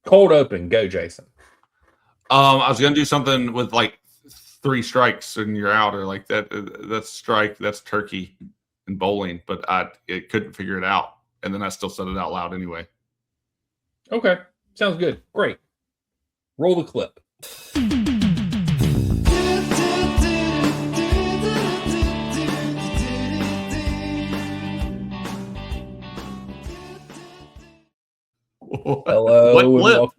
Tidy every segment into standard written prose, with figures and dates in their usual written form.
Cold open. Go, Jason. I was gonna do something with like 3 strikes and you're out, or like that. That's strike. That's turkey and bowling, but it couldn't figure it out, and then I still said it out loud anyway. Okay. Sounds good. Great. Roll the clip. Hello. What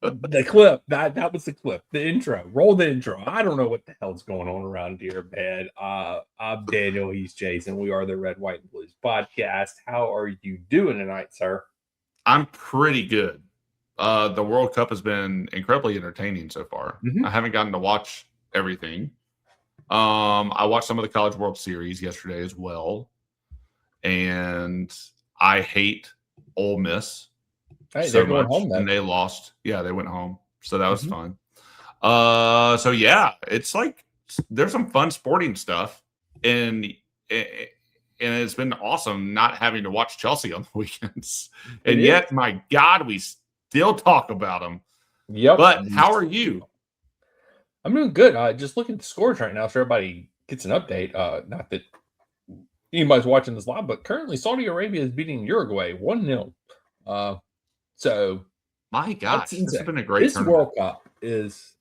clip? The clip. That was the clip. The intro. Roll the intro. I don't know what the hell's going on around here, man. I'm Daniel. He's Jason. We are the Red, White, and Blues podcast. How are you doing tonight, sir? I'm pretty good. The World Cup has been incredibly entertaining so far. Mhm. I haven't gotten to watch everything. I watched some of the College World Series yesterday as well, and I hate Ole Miss Hey, so they're going much, home though. and they lost. Yeah, they went home, so that was Mhm. fun. So yeah, it's like there's some fun sporting stuff, and it's been awesome not having to watch Chelsea on the weekends. It And is. yet, my God, we still talk about them. Yep. But how are you? I'm doing good. Just looking at the scores right now, so everybody gets an update. Not that anybody's watching this live, but currently Saudi Arabia is beating Uruguay 1-0. So My that's gosh, this has insane. been a great This tournament. World Cup it's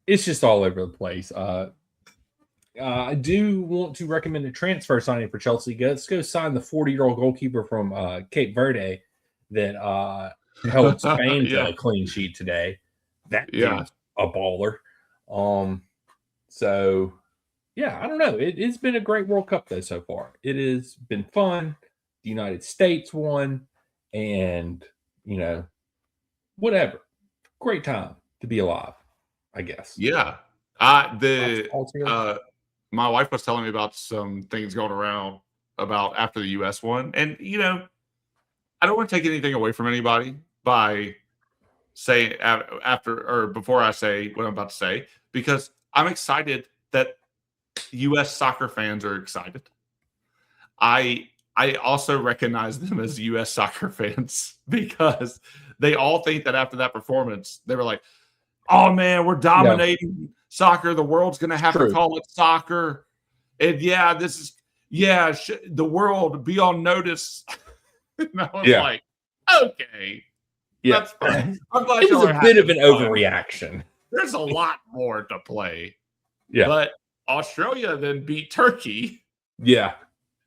just all over the place. I do want to recommend a transfer signing for Chelsea. Let's go sign the 40-year-old goalkeeper from Cape Verde that helped Spain to Yeah. a clean sheet today. That Yeah. dude's a baller. So yeah, I don't know. It's been a great World Cup though so far. It has been fun. The United States won, and whatever. Great time to be alive, I guess. Yeah. My wife was telling me about some things going around about after the US won. And I don't want to take anything away from anybody by saying after or before I say what I'm about to say, because I'm excited that US soccer fans are excited. I also recognize them as US soccer fans because they all think that after that performance, they were like, oh man, we're dominating soccer. The world's going to have to call it soccer. And yeah, the world be on notice. And I was like, okay, that's fine. I'm glad it was a bit of an overreaction. There's a lot more to play. Yeah. But Australia then beat Turkey. Yeah.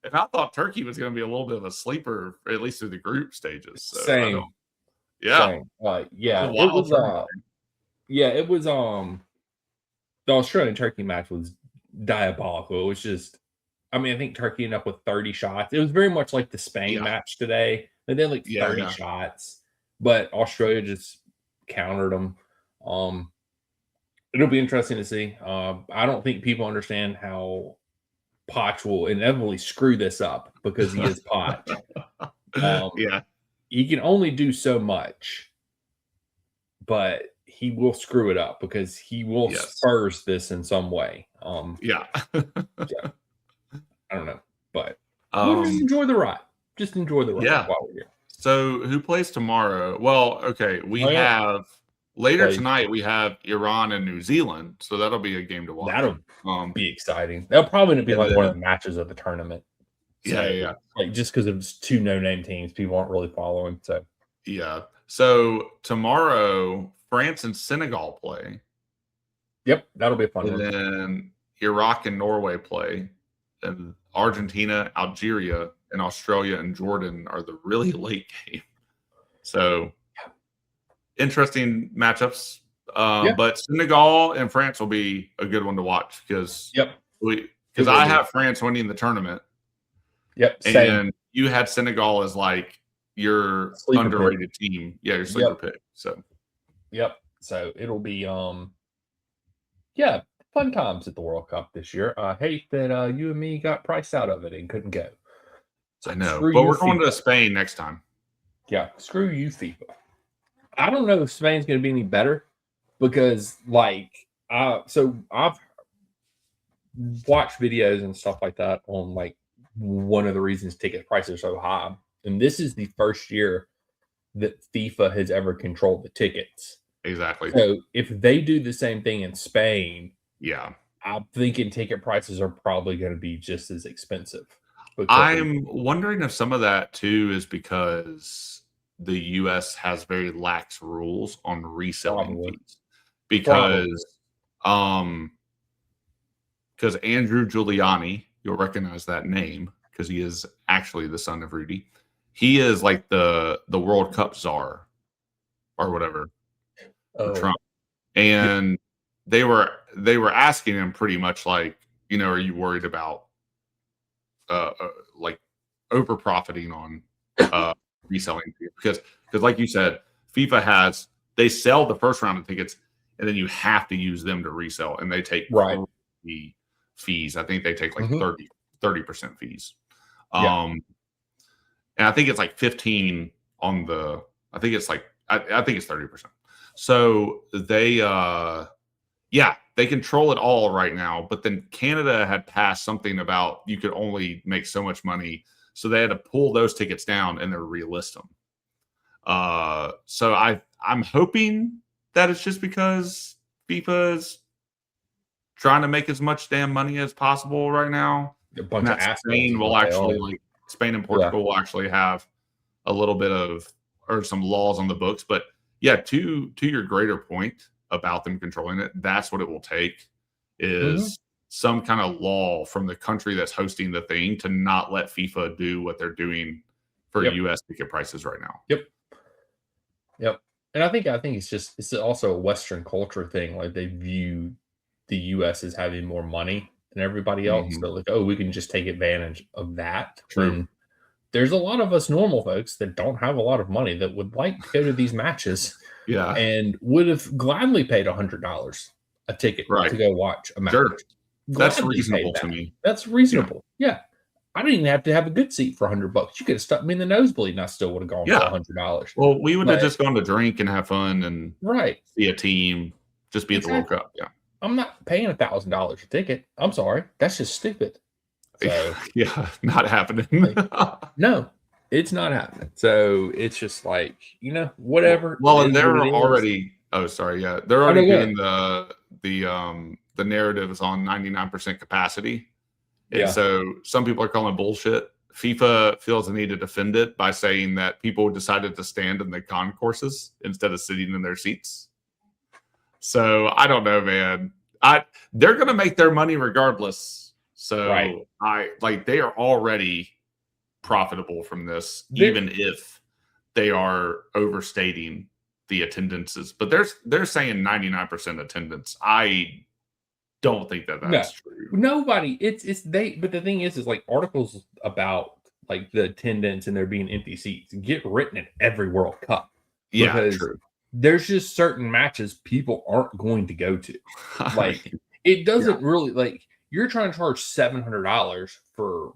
And I thought Turkey was going to be a little bit of a sleeper, at least through the group stages. So Same. Yeah. It was the Australian Turkey match was diabolical. It was just, I think Turkey ended up with 30 shots. It was very much like the Spain match today. They did like 30 shots, but Australia just countered them. It'll be interesting to see. I don't think people understand how Poch will inevitably screw this up because he is Poch. He can only do so much, but he will screw it up because he will spurs this in some way. Yeah. I don't know, but we'll just enjoy the ride. Just enjoy the ride while we're here. So who plays tomorrow? Well, okay, we have later tonight. We have Iran and New Zealand, so that'll be a game to watch. That'll be exciting. That'll probably be like one of the matches of the tournament. So, yeah. Like just because it's 2 no-name teams, people aren't really following. So yeah. So tomorrow, France and Senegal play. Yep, that'll be a fun one. And then Iraq and Norway play, and Argentina, Algeria, and Australia and Jordan are the really late game. So interesting matchups. But Senegal and France will be a good one to watch because I have France winning the tournament. Yep. And you had Senegal as like your sleeper underrated team. Yeah, your sleeper pick. So So it'll be fun times at the World Cup this year. I hate that you and me got priced out of it and couldn't go. So I know, but we're going to Spain next time. Yeah, screw you, FIFA. I don't know if Spain's going to be any better because, so I've watched videos and stuff like that on one of the reasons ticket prices are so high, and this is the first year that FIFA has ever controlled the tickets. Exactly. So if they do the same thing in Spain, Yeah. I'm thinking ticket prices are probably going to be just as expensive. Because I'm wondering if some of that too is because the US has very lax rules on reselling probably, fees. probably, Because um because Andrew Giuliani, you'll recognize that name because he is actually the son of Rudy. He is like the World Cup czar or whatever for oh, Trump. yeah, And they were asking him pretty much like, are you worried about like over profiting on uh reselling because like you said, FIFA has they sell the first round of tickets and then you have to use them to resell and they take right. crazy fees. I think they take like Mhm. 30% fees. Yeah, Um and I think it's like 15 on the I think it's like I think it's 30%. So they control it all right now. But then Canada had passed something about you could only make so much money, so they had to pull those tickets down and then relist them. So I'm hoping that it's just because FIFA's trying to make as much damn money as possible right now, a and bunch of that assholes is what they are. Spain and Yeah, Portugal will actually have a little bit of or some laws on the books. But yeah, to your greater point about them controlling it, that's what it will take mhm, is some kind of law from the country that's hosting the thing to not let FIFA do what they're doing for yep, US ticket prices right now. yep, yep. And I think it's also a Western culture thing. Like they view the U.S. as having more money than everybody else. Hmm. So like, oh, we can just take advantage of that. True. When there's a lot of us normal folks that don't have a lot of money that would like to go to these matches Yeah. and would have gladly paid $100 a ticket Right. to go watch a match. Sure. That's Gladly paid reasonable to that. me. That's Yeah. reasonable. Yeah. I didn't even have to have a good seat for $100. You could have stuck me in the nosebleed and I still would have gone for Yeah. $100. Well, we would have But just gone to drink and have fun and right. see a team, just be at the World Exactly. Cup. Yeah. I'm not paying $1,000 a ticket. I'm sorry. That's just stupid. So Yeah, not happening. like, no, it's not happening. So it's just like, whatever. It Well, and is what they're it is. already oh, sorry, yeah. They're Oh already no, go ahead. doing the narratives on 99% capacity. And Yeah. so some people are calling bullshit. FIFA feels the need to defend it by saying that people decided to stand in the concourses instead of sitting in their seats. So I don't know, man. I They're gonna make their money regardless. Right. So I like they are already profitable from this, There even if they are overstating the attendances. But they're saying 99% attendance. I don't think that no. that's true. Nobody. It's they but the thing is like articles about like the attendance and there being empty seats get written in every World Cup Yeah, because true. there's just certain matches people aren't going to go to. Like it Yeah, doesn't really like you're trying to charge $700 for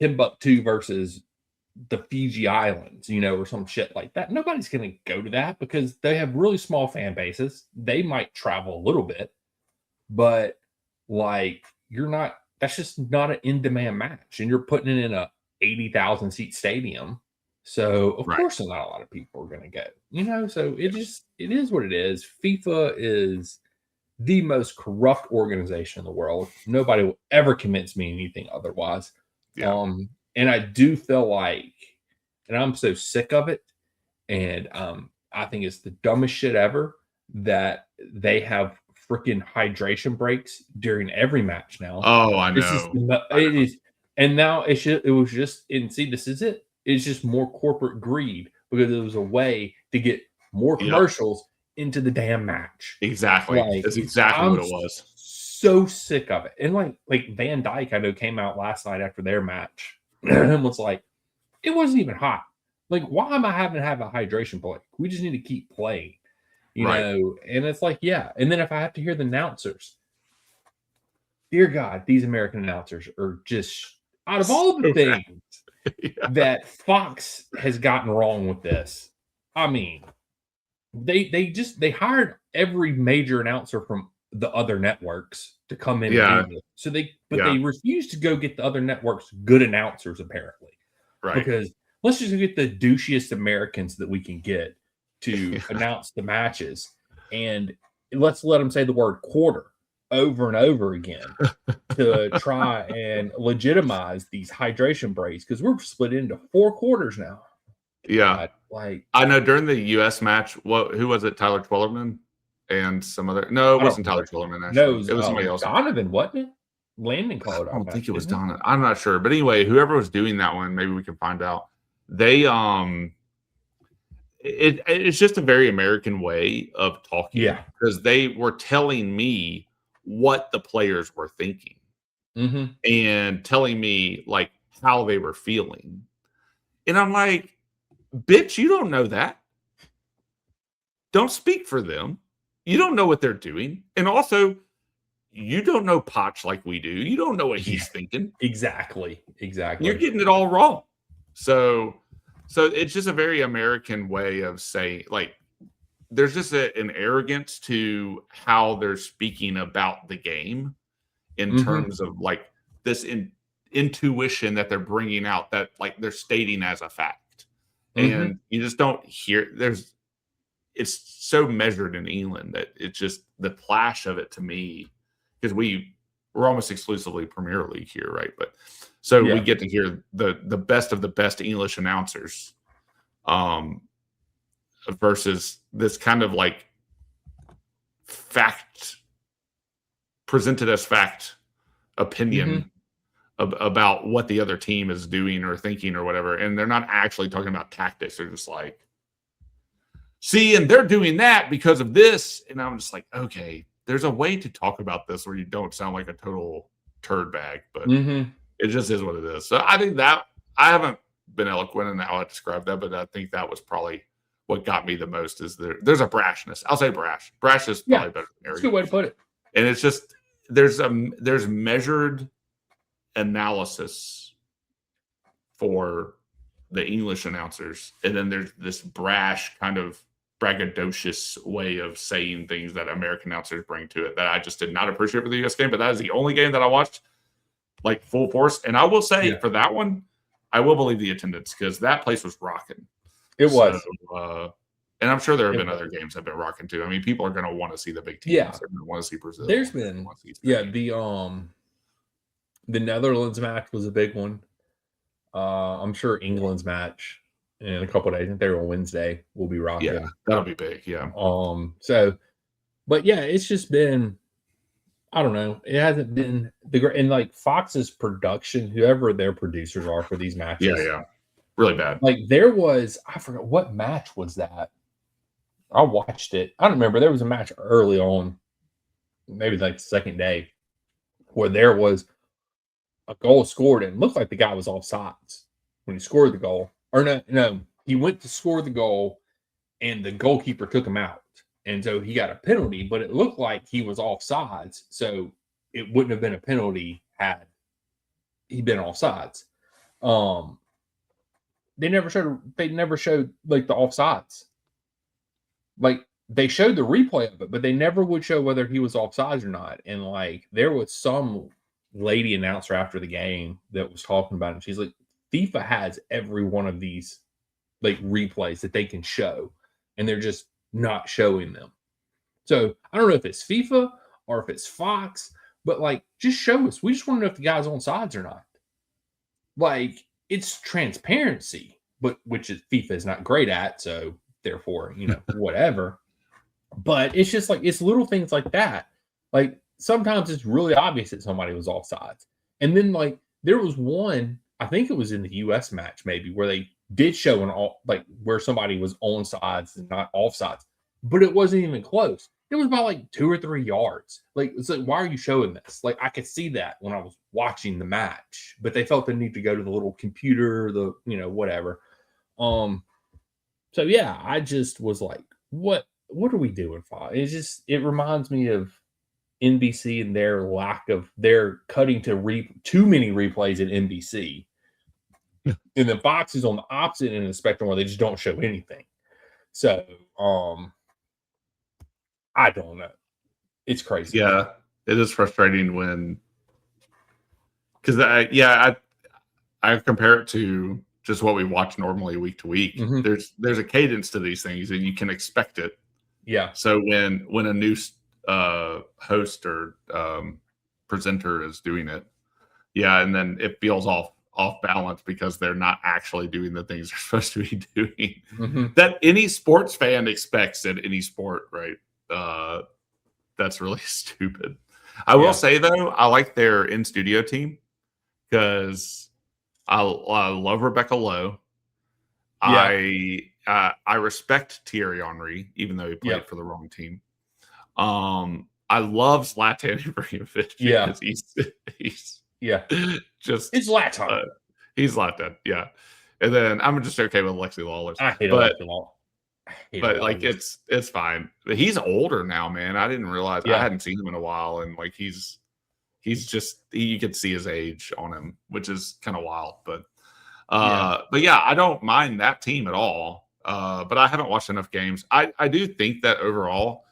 Timbuktu versus the Fiji Islands, or some shit like that. Nobody's going to go to that because they have really small fan bases. They might travel a little bit, but like you're not. That's just not an in-demand match, and you're putting it in a 80,000 seat stadium. So of right. course, not a lot of people are going to go. So it is what it is. FIFA is the most corrupt organization in the world. Nobody will ever convince me anything otherwise. Yeah. And I do feel like, and I'm so sick of it, and I think it's the dumbest shit ever that they have freaking hydration breaks during every match now. Oh, I This is know. I it know. is, and now it was just and see this is it. It's just more corporate greed because it was a way to get more Yep. commercials into the damn match. Exactly. Like That's exactly I'm what it was. so sick of it. And like Van Dyke, I know came out last night after their match and was like, it wasn't even hot. Like, why am I having to have a hydration break? We just need to keep playing, Right. And it's like, yeah. And then if I have to hear the announcers, dear God, these American announcers are just out of all the So bad. things Yeah. that Fox has gotten wrong with this. I mean, they hired every major announcer from the other networks to come in and do Yeah. this. But Yeah. they refused to go get the other networks good announcers apparently. Right. Because let's just get the douchiest Americans that we can get to announce the matches, and let's let them say the word quarter over and over again to try and legitimize these hydration breaks, because we're split into 4 quarters now. Yeah. Like, I know during the U.S. match, who was it? Tyler Twellerman and some other. No, it wasn't Tyler Twellerman. Actually, no, it was somebody else. Donovan, wasn't it? Landon called. I don't think it was Donovan. I'm not sure, but anyway, whoever was doing that one, maybe we can find out. They it's just a very American way of talking. Yeah, because they were telling me what the players were thinking and telling me like how they were feeling, and I'm like, bitch, you don't know that. Don't speak for them. You don't know what they're doing. And also, you don't know Potch like we do. You don't know what he's thinking. Exactly. You're getting it all wrong. So it's just a very American way of saying, like, there's just an arrogance to how they're speaking about the game in terms of like this intuition that they're bringing out, that like they're stating as a fact. And you just don't hear it's so measured in England that it's just the clash of it to me, because we're almost exclusively Premier League here, right? But so we get to hear the best of the best English announcers versus this kind of like fact presented as fact opinion about what the other team is doing or thinking or whatever. And they're not actually talking about tactics. They're just like, see, and they're doing that because of this. And I'm just like, okay, there's a way to talk about this where you don't sound like a total turd bag, but it just is what it is. So I think that I haven't been eloquent in how I described that, but I think that was probably what got me the most. Is there's a brashness. I'll say brash. Brash is probably better than arrogant. That's a good way to put it. And it's just there's measured analysis for the English announcers, and then there's this brash kind of braggadocious way of saying things that American announcers bring to it that I just did not appreciate for the US game. But that is the only game that I watched like full force. And I will say for that one, I will believe the attendance, because that place was rocking. It was. And I'm sure there have been other games that have been rocking too. I mean, people are going to want to see the big teams. Yeah. They're going to want to see Brazil. There's been, the Netherlands match was a big one. I'm sure England's match in a couple of days, I think they're on Wednesday, will be rocking. Yeah, that'll be big. Yeah. So, but yeah, it's just been, I don't know. It hasn't been the great, and like Fox's production, whoever their producers are for these matches. Yeah. Really bad. Like there was, I forgot what match was that. I watched it. I don't remember. There was a match early on, maybe like the second day, where there was a goal scored and it looked like the guy was offsides when he scored the goal. Or no, he went to score the goal and the goalkeeper took him out. And so he got a penalty, but it looked like he was offsides. So it wouldn't have been a penalty had he been offsides. They never showed like the offsides. Like they showed the replay of it, but they never would show whether he was offsides or not. And like there was some lady announcer after the game that was talking about it. And she's like, FIFA has every one of these like replays that they can show, and they're just not showing them. So I don't know if it's FIFA or if it's Fox, but like just show us. We just want to know if the guy's on sides or not. Like it's transparency, but which is FIFA is not great at, so therefore, whatever. But it's just like it's little things like that. Like sometimes it's really obvious that somebody was offsides. And then like there was one, I think it was in the US match maybe, where they did show where somebody was on sides and not offsides, but it wasn't even close. It was about like 2 or 3 yards. Like it's like, why are you showing this? Like I could see that when I was watching the match, but they felt the need to go to the little computer, whatever. So yeah, I just was like, what are we doing, Fox? It reminds me of NBC and their cutting to too many replays at NBC. And then Fox is on the opposite end of the spectrum where they just don't show anything. So, I don't know. It's crazy. Yeah, it is frustrating when, because I compare it to just what we watch normally week to week. Mhm. There's a cadence to these things, and you can expect it. Yeah. So when a new host or presenter is doing it, yeah, and then it feels off balance because they're not actually doing the things they're supposed to be doing Mhm. that any sports fan expects in any sport, right? That's really stupid. I will Yeah. say though, I like their in studio team because I love Rebecca Lowe. Yeah. I respect Thierry Henry, even though he played Yep. for the wrong team. I love Zlatan Ibrahimovic Yeah. because he's Yeah. just It's Latan. he's Zlatan, yeah. And then I'm just okay with Lexi Lawless, I hate but Alexi Law. I hate like Alexis. it's fine. But he's older now, man. I didn't realize I Yeah. hadn't seen him in a while, and like he's just you could see his age on him, which is kind of wild. But yeah, I don't mind that team at all. But I haven't watched enough games. I do think that overall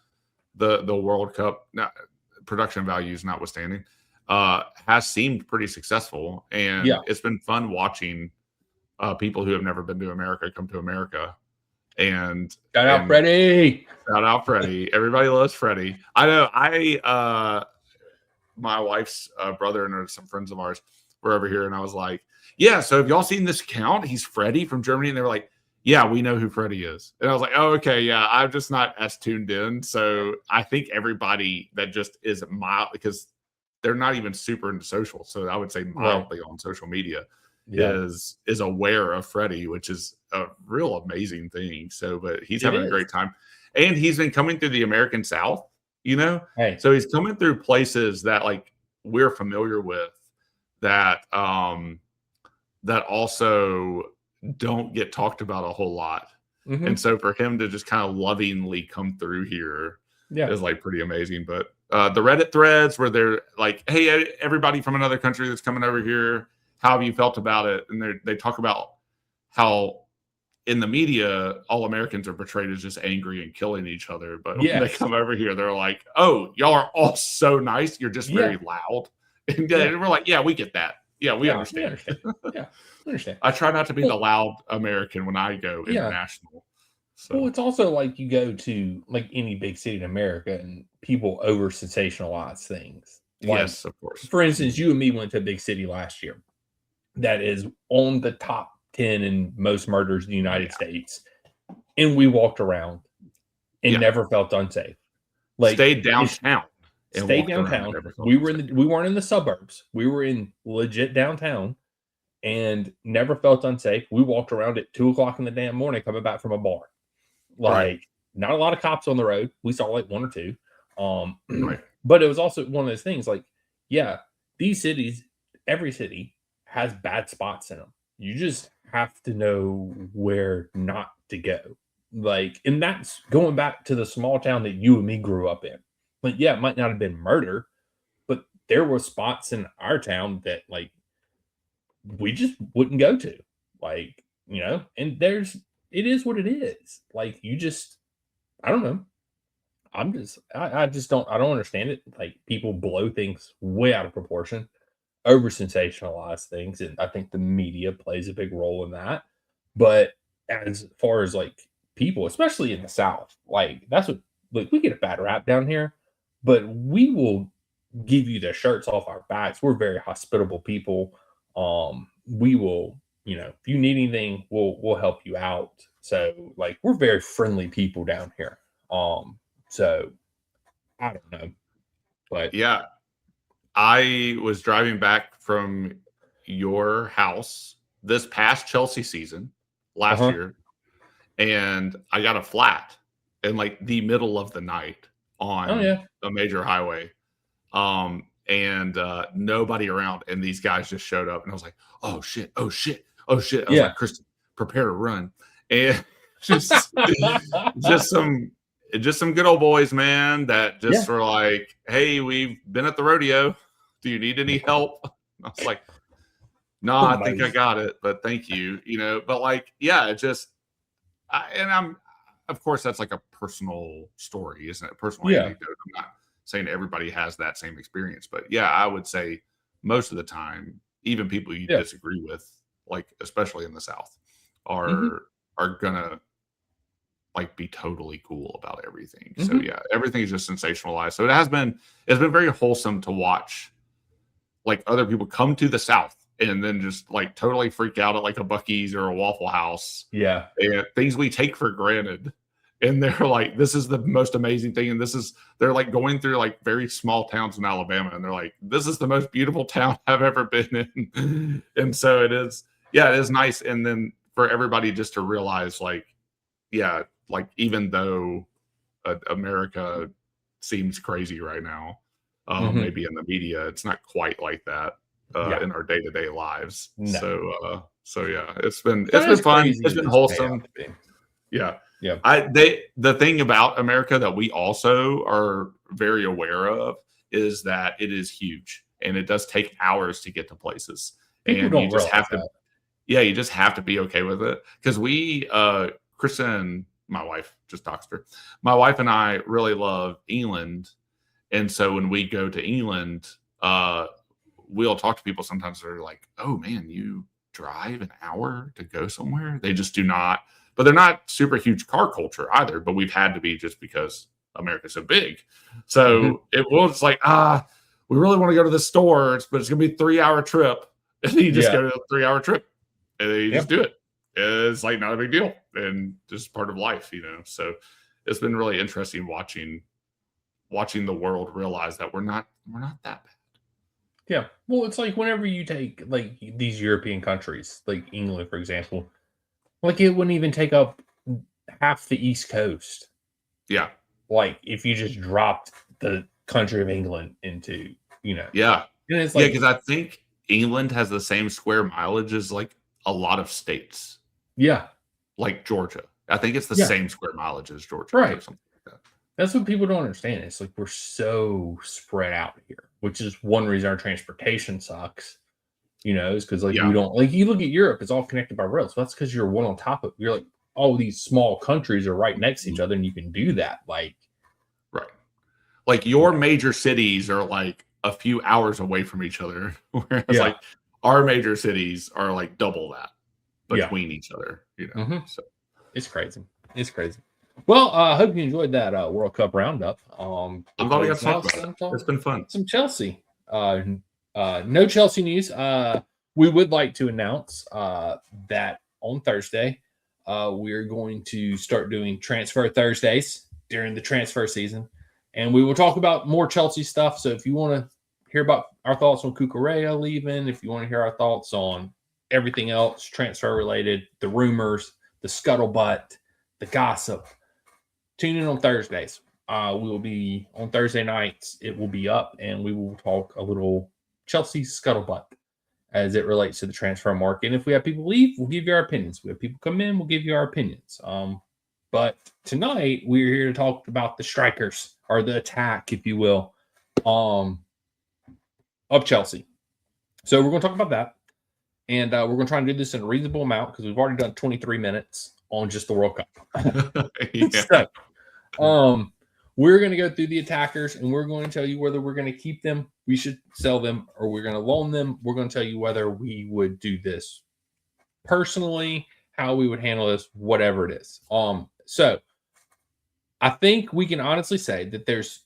the World Cup production values notwithstanding has seemed pretty successul, and it's been fun watching people who have never been to America come to America. And shout out Freddie. Shout out Freddie. Everybody loves Freddie. I know. My wife's brother and some friends of ours were over here, and I was like, "Yeah, so have y'all seen this account? He's Freddie from Germany." And they were like, "Yeah, we know who Freddie is." And I was like, "Oh, okay, yeah, I'm just not as tuned in." So I think everybody that just is mild, because they're not even super into social, so I would say mildly on social media, is aware of Freddie, which is a real amazing thing. So, but he's having a great time, and he's been coming through the American South. Hey. So he's coming through places that like we're familiar with that that also don't get talked about a whole lot. Mm-hmm. And so for him to just kind of lovingly come through here is like pretty amazing. But the Reddit threads where they're like, "Hey, everybody from another country that's coming over here, how have you felt about it?" And they talk about how in the media, all Americans are portrayed as just angry and killing each other. But when they come over here, they're like, "Oh, y'all are all so nice. You're just very loud." And we're like, "Yeah, we get that. Yeah, we understand." Yeah, we understand. I try not to be the loud American when I go international. So. Well, it's also like you go to like any big city in America and people over sensationalize things. Like, yes, of course. For instance, you and me went to a big city last year that is on the top 10 in most murders in the United States. And we walked around and never felt unsafe. Like stayed downtown. Stayed downtown. We weren't in the suburbs. We were in legit downtown and never felt unsafe. We walked around at 2:00 in the damn morning coming back from a bar. Like not a lot of cops on the road. We saw like one or two. But it was also one of those things like, these cities, every city has bad spots in them. You just have to know where not to go. Like, and that's going back to the small town that you and me grew up in. Like, it might not have been murder, but there were spots in our town that like we just wouldn't go to. Like, and it is what it is. Like, you just, I don't know. I just don't understand it. Like, people blow things way out of proportion, over sensationalize things. And I think the media plays a big role in that. But as far as like people, especially in the South, like that's what, like, we get a bad rap down here, but we will give you the shirts off our backs. We're very hospitable people. We will, if you need anything, we'll help you out. So like, we're very friendly people down here. So I don't know, but yeah, I was driving back from your house this past Chelsea season last year, and I got a flat in like the middle of the night on a major highway. And nobody around, and these guys just showed up, and I was like, "Oh shit! Oh shit! Oh shit!" I was like, "Kristen, prepare to run," and just some good old boys, man, that just were like, "Hey, we've been at the rodeo. Do you need any help?" I was like, "No, I think I got it, but thank you." But like, it just, I'm, of course, that's like a personal story, isn't it? A personal anecdote. I'm not saying everybody has that same experience, but I would say most of the time, even people you disagree with, like especially in the South, Mhm. are gonna like be totally cool about everything. So Mhm. yeah, everything is just sensationalized. So it's been very wholesome to watch like other people come to the South and then just like totally freak out at like a Bucky's or a Waffle House Yeah. and things we take for granted. And they're like, this is the most amazing thing. And they're like going through like very small towns in Alabama. And they're like, this is the most beautiful town I've ever been in. And so it is, yeah, it is nice. And then for everybody just to realize, like, yeah, like even though America seems crazy right now, Mhm. maybe in the media, it's not quite like that Yeah. in our day to day lives. No. So yeah, It's it's not been as fun. crazy It's as been it's made out wholesome. to be. Yeah. Yeah. The thing about America that we also are very aware of is that it is huge and it does take hours to get to places. People And you don't just realize have to that. yeah, you just have to be okay with it. Because Kristen, my wife, just doxed her. My wife and I really love England. And so when we go to England, we'll talk to people sometimes that are like, oh man, you drive an hour to go somewhere? They just do not, but they're not super huge car culture either, but we've had to be just because America's so big. Mhm. So it was like, we really want to go to the stores, but it's going to be a 3 hour trip. And then you just Yeah. go to a 3 hour trip and then you Yeah. just do it. It's like not a big deal and just part of life, So it's been really interesting watching the world realize that we're not that bad. Yeah. Well, it's like whenever you take like these European countries, like England, for example, like it wouldn't even take up half the East Coast. Yeah. Like if you just dropped the country of England into, you know, Yeah. and it's Yeah, like, because I think England has the same square mileage as like a lot of states, yeah, like Georgia. I think it's the yeah, same square mileage as Georgia or right. something like that. That's what people don't understand. It's like we're so spread out here, which is one reason our transportation sucks. Is because like we Yeah. don't like you look at Europe, it's all connected by rail. So that's because you're one on top of you're like all these small countries are right next to each Mhm. other, and you can do that. Like, Right. Like your major cities are like a few hours away from each other, whereas yeah, like our major cities are like double that yeah. between each other. hmm So It's crazy. It's crazy. Well, I hope you enjoyed that World Cup roundup. I'm glad we got Because to now talk it's about it. time to talk It's been fun. some Chelsea. No Chelsea news. We would like to announce that on Thursday, we're going to start doing transfer Thursdays during the transfer season, and we will talk about more Chelsea stuff. So if you want to hear about our thoughts on Kukurea leaving, if you want to hear our thoughts on everything else transfer related, the rumors, the scuttlebutt, the gossip, tune in on Thursdays. We will be on Thursday nights. It will be up, and we will talk a little Chelsea scuttlebutt as it relates to the transfer market. And if we have people leave, we'll give you our opinions. We have people come in, we'll give you our opinions. But tonight we're here to talk about the strikers or the attack, if you will, um, of Chelsea. So we're going to talk about that, and we're going to try and do this in a reasonable amount because we've already done 23 minutes on just the World Cup. Yeah. So, we're going to go through the attackers and we're going to tell you whether we're going to keep them, we should sell them, or we're going to loan them. We're going to tell you whether we would do this personally, how we would handle this, whatever it is. So I think we can honestly say that there's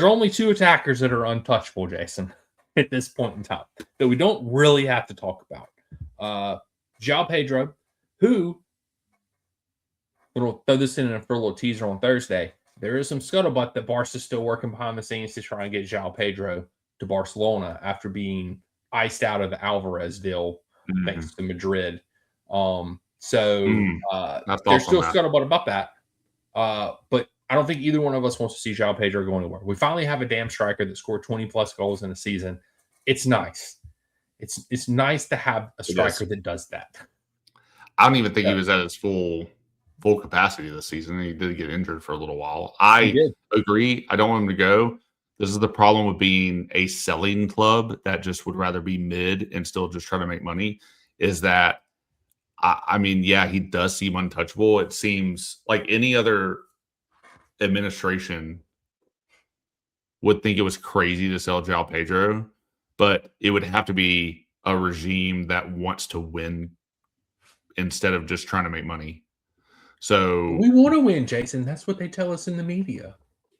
only two attackers that are untouchable, Jason, at this point in time that we don't really have to talk about. João Pedro, who we'll throw this in for a little teaser on Thursday. There is some scuttlebutt that Barca's still working behind the scenes to try and get João Pedro to Barcelona after being iced out of the Alvarez deal Mhm. thanks to Madrid. So My there's thoughts on still that. scuttlebutt about that. But I don't think either one of us wants to see João Pedro go anywhere. We finally have a damn striker that scored 20 plus goals in a season. It's nice. It's nice to have a It is. striker that does that. I don't even think he So, was at his full capacity this season. He did get injured for a little while. he I did. agree. I don't want him to go. This is the problem with being a selling club that just would rather be mid and still just try to make money. Is that I mean, yeah, he does seem untouchable. It seems like any other administration would think it was crazy to sell João Pedro, but it would have to be a regime that wants to win instead of just trying to make money. So We want to win, Jason. That's what they tell us in the media.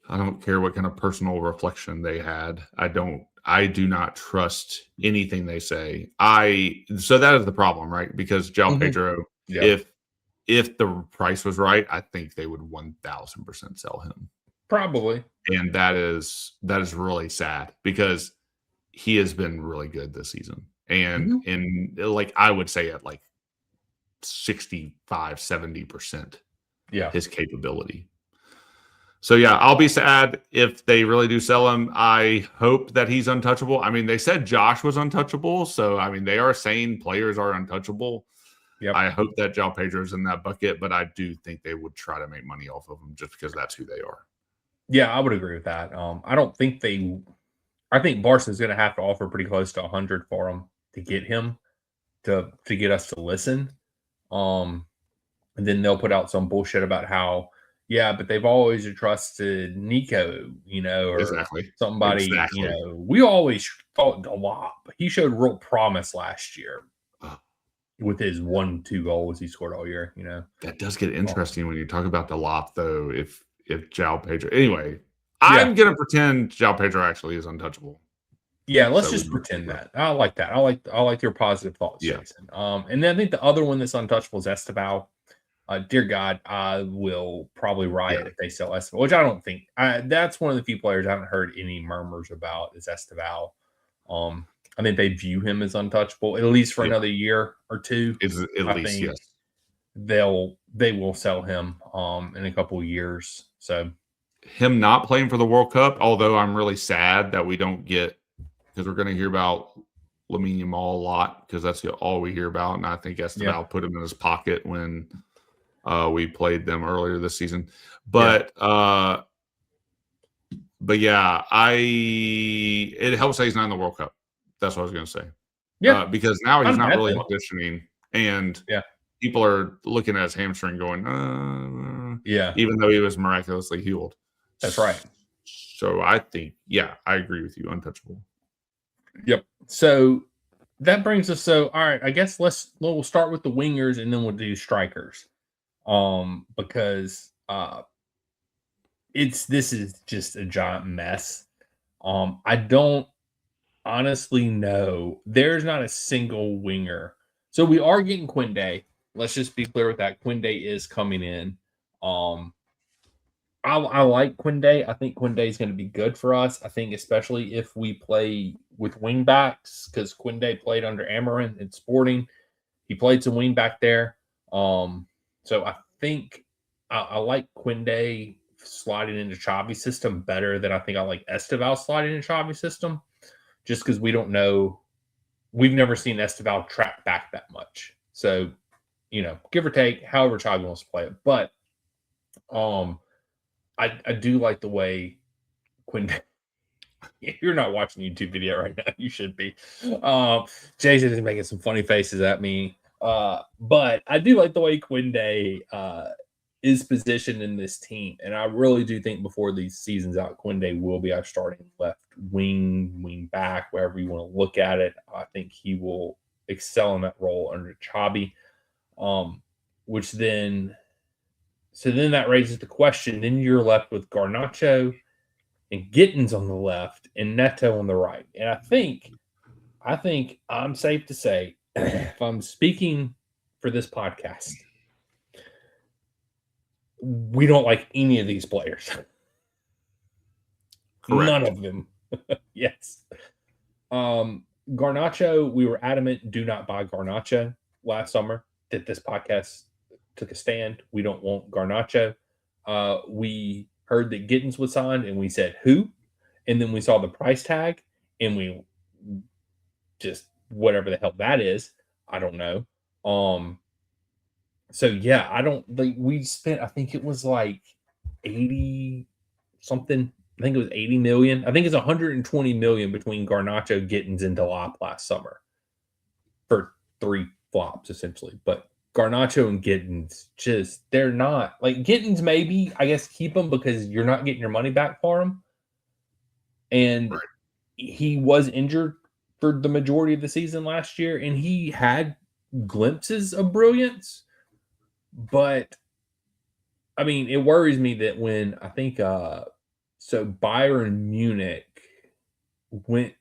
I don't care what kind of personal reflection they had. I do not trust anything they say. So that is the problem, right? Because João Pedro, Yeah. if the price was right, I think they would 1000% sell him. Probably. And that is really sad because he has been really good this season. And like I would say at like 65-70% his capability. So yeah, I'll be sad if they really do sell him. I hope that he's untouchable. I mean, they said Josh was untouchable, so I mean they are saying players are untouchable. Yep. I hope that João Pedro's in that bucket, but I do think they would try to make money off of him just because that's who they are. Yeah, I would agree with that. I think Barca's going to have to offer pretty close to 100 for him to get him to get us to listen. And then they'll put out some bullshit about how, yeah, but they've always trusted Nico, or somebody, we always thought a lot, but he showed real promise last year with his 1-2 goals he scored all year, That does get interesting when you talk about the Lop, though, if João Pedro. Anyway, I'm going to pretend João Pedro actually is untouchable. Yeah, let's just pretend that. I like that. I like your positive thoughts, Jason. And then I think the other one that's untouchable is Estevao. Dear God, I will probably riot if they sell Estevao, which I don't think. That's one of the few players I haven't heard any murmurs about is Estevao. I think they view him as untouchable, at least for another year or two. Yes. They will sell him in a couple of years. So him not playing for the World Cup, although I'm really sad that we don't get, because we're going to hear about Lamine Yamal a lot because that's all we hear about, and I think Estevao put him in his pocket when we played them earlier this season. But yeah, it helps that he's not in the World Cup. That's what I was going to say. Yeah, because now he's not really auditioning, and people are looking at his hamstring going, even though he was miraculously healed. That's right. So I think, I agree with you. Untouchable. Yep. So that brings us. So all right, I guess we'll start with the wingers and then we'll do strikers. Because this is just a giant mess. I don't honestly know. There's not a single winger. So we are getting Quinde. Let's just be clear with that. Quinde is coming in. I like Quinde. I think Quinde is going to be good for us. I think especially if we play with wing backs, because Quinde played under Amarin in Sporting. He played some wing back there. So I think I like Quinde sliding into Xavi's system better than I think I like Estevao sliding into Xavi's system, just because we don't know. We've never seen Estevao track back that much. So, give or take, however Xavi wants to play it. But I do like the way Quinde. If you're not watching the YouTube video right now, you should be. Jason is making some funny faces at me. But I do like the way Quinde is positioned in this team. And I really do think before these seasons out, Quinde will be our starting left wing back, wherever you want to look at it. I think he will excel in that role under Xavi. So then that raises the question. Then you're left with Garnacho and Gittins on the left and Neto on the right. And I think I'm safe to say, if I'm speaking for this podcast, we don't like any of these players. Correct. None of them. Yes. Garnacho, we were adamant, do not buy Garnacho last summer. That this podcast took a stand. We don't want Garnacho. We heard that Gittins was signed, and we said, who? And then we saw the price tag, and we just, whatever the hell that is, I don't know. So yeah, I don't like. We spent, I think it was like 80 something. I think it was 80 million. I think it's 120 million between Garnacho, Gittins, and Delap last summer for 3 flops essentially. But Garnacho and Gittins, they're not like Gittins. Maybe I guess keep them because you're not getting your money back for him. And he was injured for the majority of the season last year, and he had glimpses of brilliance. But I mean, it worries me that when I think so Bayern Munich went,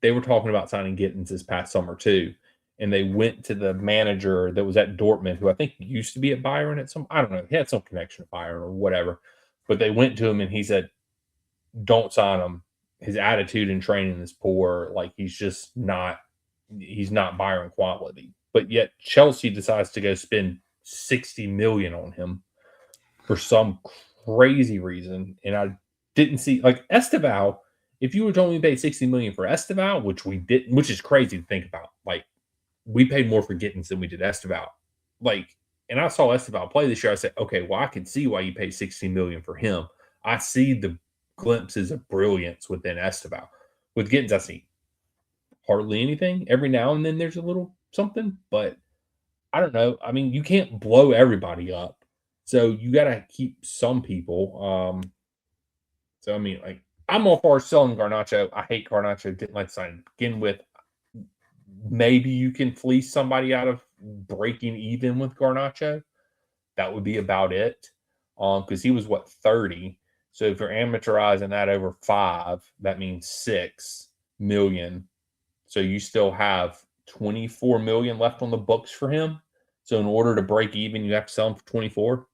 they were talking about signing Gittins this past summer too. And they went to the manager that was at Dortmund, who I think used to be at Bayern at some, I don't know, he had some connection to Bayern or whatever. But they went to him and he said, don't sign him. His attitude and training is poor. Like he's not Byron quality. But yet Chelsea decides to go spend 60 million on him for some crazy reason. And I didn't see like Esteval. If you were told me paid 60 million for Esteval, which we didn't, which is crazy to think about. Like we paid more for Gittins than we did Esteval. Like, and I saw Esteval play this year. I said, okay, well, I can see why you paid 60 million for him. I see the glimpses of brilliance within Esteval. With Gittins, I see hardly anything. Every now and then there's a little something, but I don't know. I mean, you can't blow everybody up. So you got to keep some people. So, I mean, like, I'm all for selling Garnacho. I hate Garnacho. Didn't like to sign to begin with. Maybe you can fleece somebody out of breaking even with Garnacho. That would be about it. Because he was, 30? So if you're amateurizing that over 5, that means 6 million. So you still have 24 million left on the books for him. So in order to break even, you have to sell him for 24.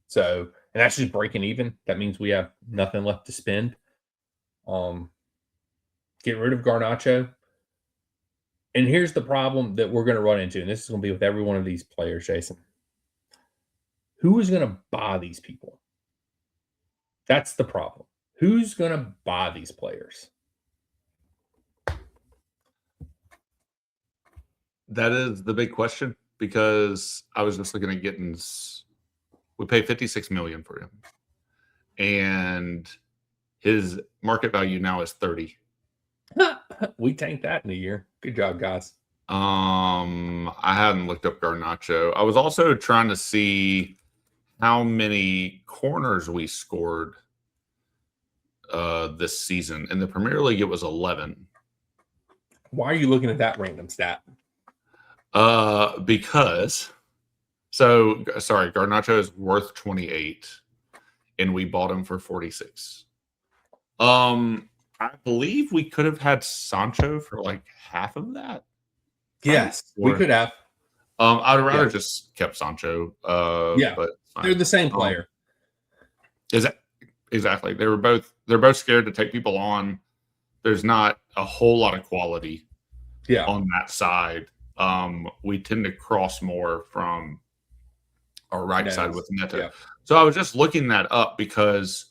So, and that's just breaking even. That means we have nothing left to spend. Get rid of Garnacho. And here's the problem that we're going to run into, and this is going to be with every one of these players, Jason. Who is going to buy these people? That's the problem. Who's going to buy these players? That is the big question, because I was just looking at Gittins. We paid 56 million for him, and his market value now is 30. We tanked that in a year. Good job, guys. I hadn't looked up Garnacho. I was also trying to see how many corners we scored this season. In the Premier League, it was 11. Why are you looking at that random stat? Because, so sorry, Garnacho is worth 28, and we bought him for 46. I believe we could have had Sancho for like half of that. Yes, we could have. I'd rather just kept Sancho. But they're the same player. Is that exactly? They're both scared to take people on. There's not a whole lot of quality on that side. We tend to cross more from our right side with Neto. Yeah. So I was just looking that up because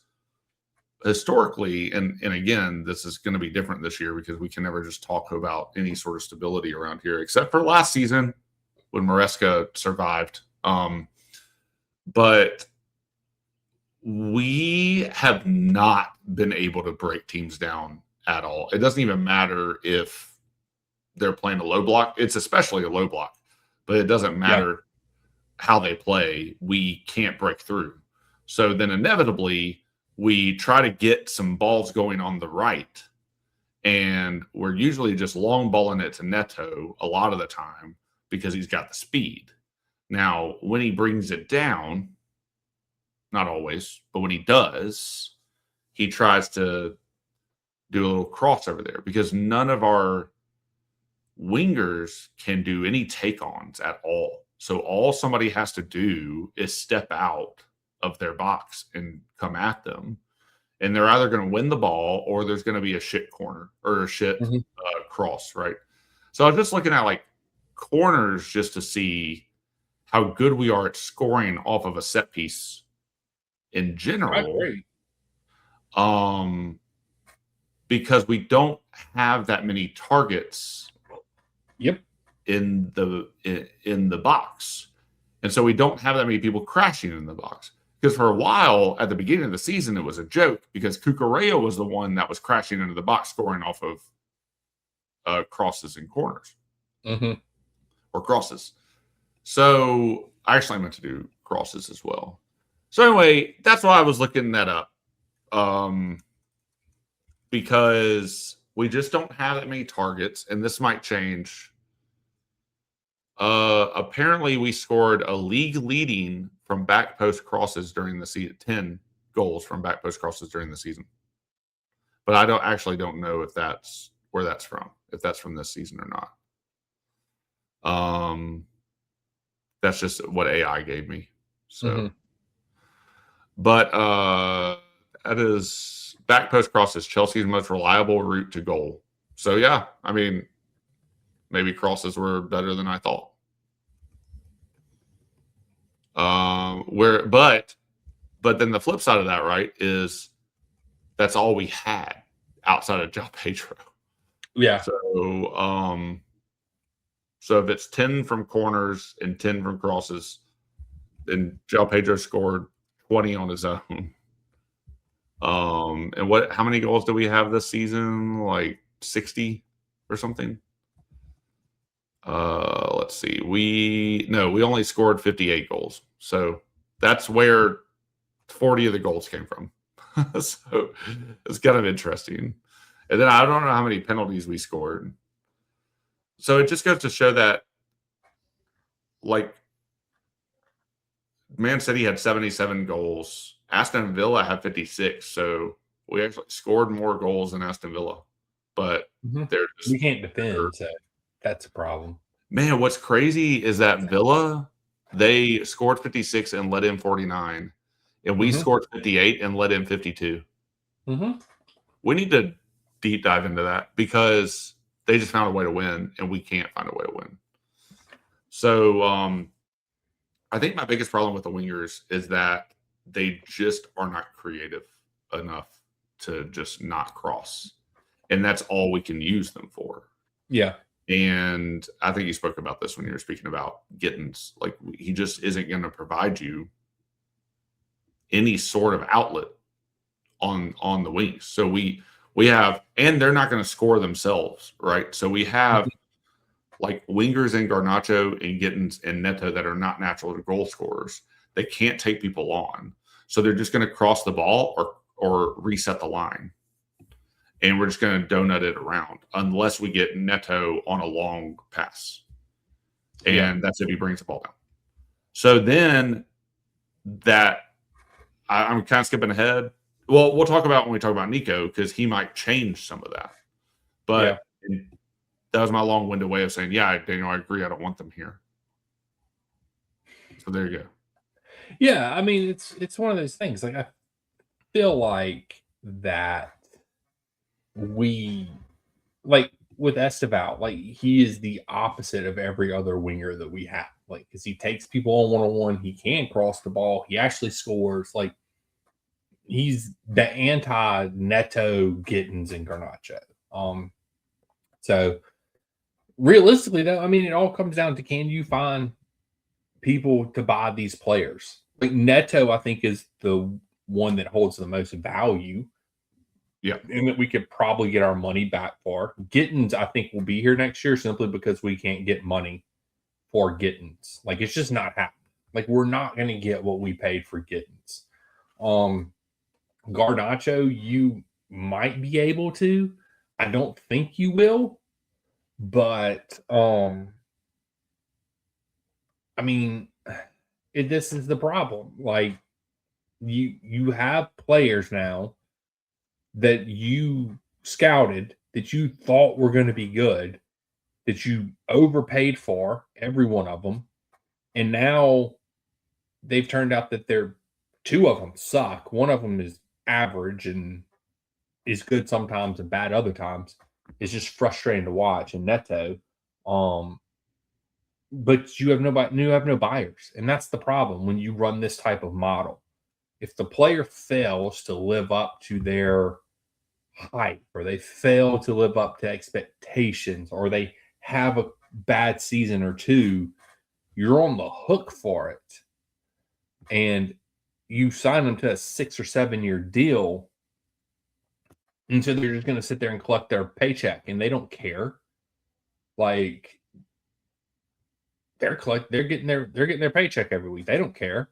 historically, and again, this is going to be different this year because we can never just talk about any sort of stability around here, except for last season when Maresca survived. But we have not been able to break teams down at all. It doesn't even matter if they're playing a low block. It's especially a low block, but it doesn't matter how they play. We can't break through. So then inevitably we try to get some balls going on the right, and we're usually just long balling it to Neto a lot of the time because he's got the speed. Now, when he brings it down, not always, but when he does, he tries to do a little crossover there because none of our wingers can do any take-ons at all. So all somebody has to do is step out of their box and come at them. And they're either going to win the ball or there's going to be a shit corner or a shit cross, right? So I was just looking at like corners just to see how good we are at scoring off of a set piece in general. Because we don't have that many targets in the box. And so we don't have that many people crashing in the box. Because for a while at the beginning of the season, it was a joke because Cucurella was the one that was crashing into the box scoring off of crosses and corners or crosses. So I actually meant to do crosses as well. So anyway, that's why I was looking that up. Because we just don't have that many targets, and this might change. Apparently, we scored a league leading from back post crosses during the season, 10 goals from back post crosses during the season. But I don't know if that's where that's from, if that's from this season or not. That's just what AI gave me. So, but that is back post crosses, Chelsea's most reliable route to goal. So yeah, I mean, maybe crosses were better than I thought. But then the flip side of that, right, is that's all we had outside of João Pedro. Yeah. So if it's 10 from corners and 10 from crosses, then João Pedro scored 20 on his own. And how many goals do we have this season? Like 60 or something? Let's see. We only scored 58 goals. So that's where 40 of the goals came from. So it's kind of interesting. And then I don't know how many penalties we scored. So it just goes to show that, like, Man City had 77 goals. Aston Villa had 56. So we actually scored more goals than Aston Villa. But we can't defend, so that's a problem. Man, what's crazy is that Villa, they scored 56 and let in 49. And we scored 58 and let in 52. We need to deep dive into that because they just found a way to win, and we can't find a way to win. So I think my biggest problem with the wingers is that they just are not creative enough to just not cross. And that's all we can use them for. Yeah. And I think you spoke about this when you were speaking about Gittins. Like, he just isn't going to provide you any sort of outlet on the wings. So we have, and they're not going to score themselves, right? So we have like wingers and Garnacho and Gittins and Neto that are not natural goal scorers. They can't take people on. So they're just going to cross the ball or reset the line. And we're just going to donut it around unless we get Neto on a long pass. And that's if he brings the ball down. So then I'm kind of skipping ahead. Well, we'll talk about when we talk about Nico because he might change some of that. But that was my long-winded way of saying, Daniel, I agree. I don't want them here. So there you go. Yeah, I mean, it's one of those things. Like, I feel like that we, like with Esteval, like he is the opposite of every other winger that we have. Like, because he takes people on one-on-one, he can cross the ball, he actually scores. Like, he's the anti-Neto, Gittins, and Garnacho. So realistically, though, I mean, it all comes down to, can you find people to buy these players? Like, Neto, I think, is the one that holds the most value. Yeah. And that we could probably get our money back for. Gittins, I think, will be here next year simply because we can't get money for Gittins. Like, it's just not happening. Like, we're not going to get what we paid for Gittins. Garnacho, you might be able to. I don't think you will. But, I mean, this is the problem. Like, you have players now that you scouted, that you thought were going to be good, that you overpaid for, every one of them. And now they've turned out that two of them suck. One of them is average and is good sometimes and bad other times. It's just frustrating to watch. And Neto, but you have no buyers. And that's the problem when you run this type of model. If the player fails to live up to their hype, or they fail to live up to expectations, or they have a bad season or two, you're on the hook for it. And you sign them to a 6 or 7 year deal. And so they're just going to sit there and collect their paycheck, and they don't care. Like, they're getting their paycheck every week. They don't care.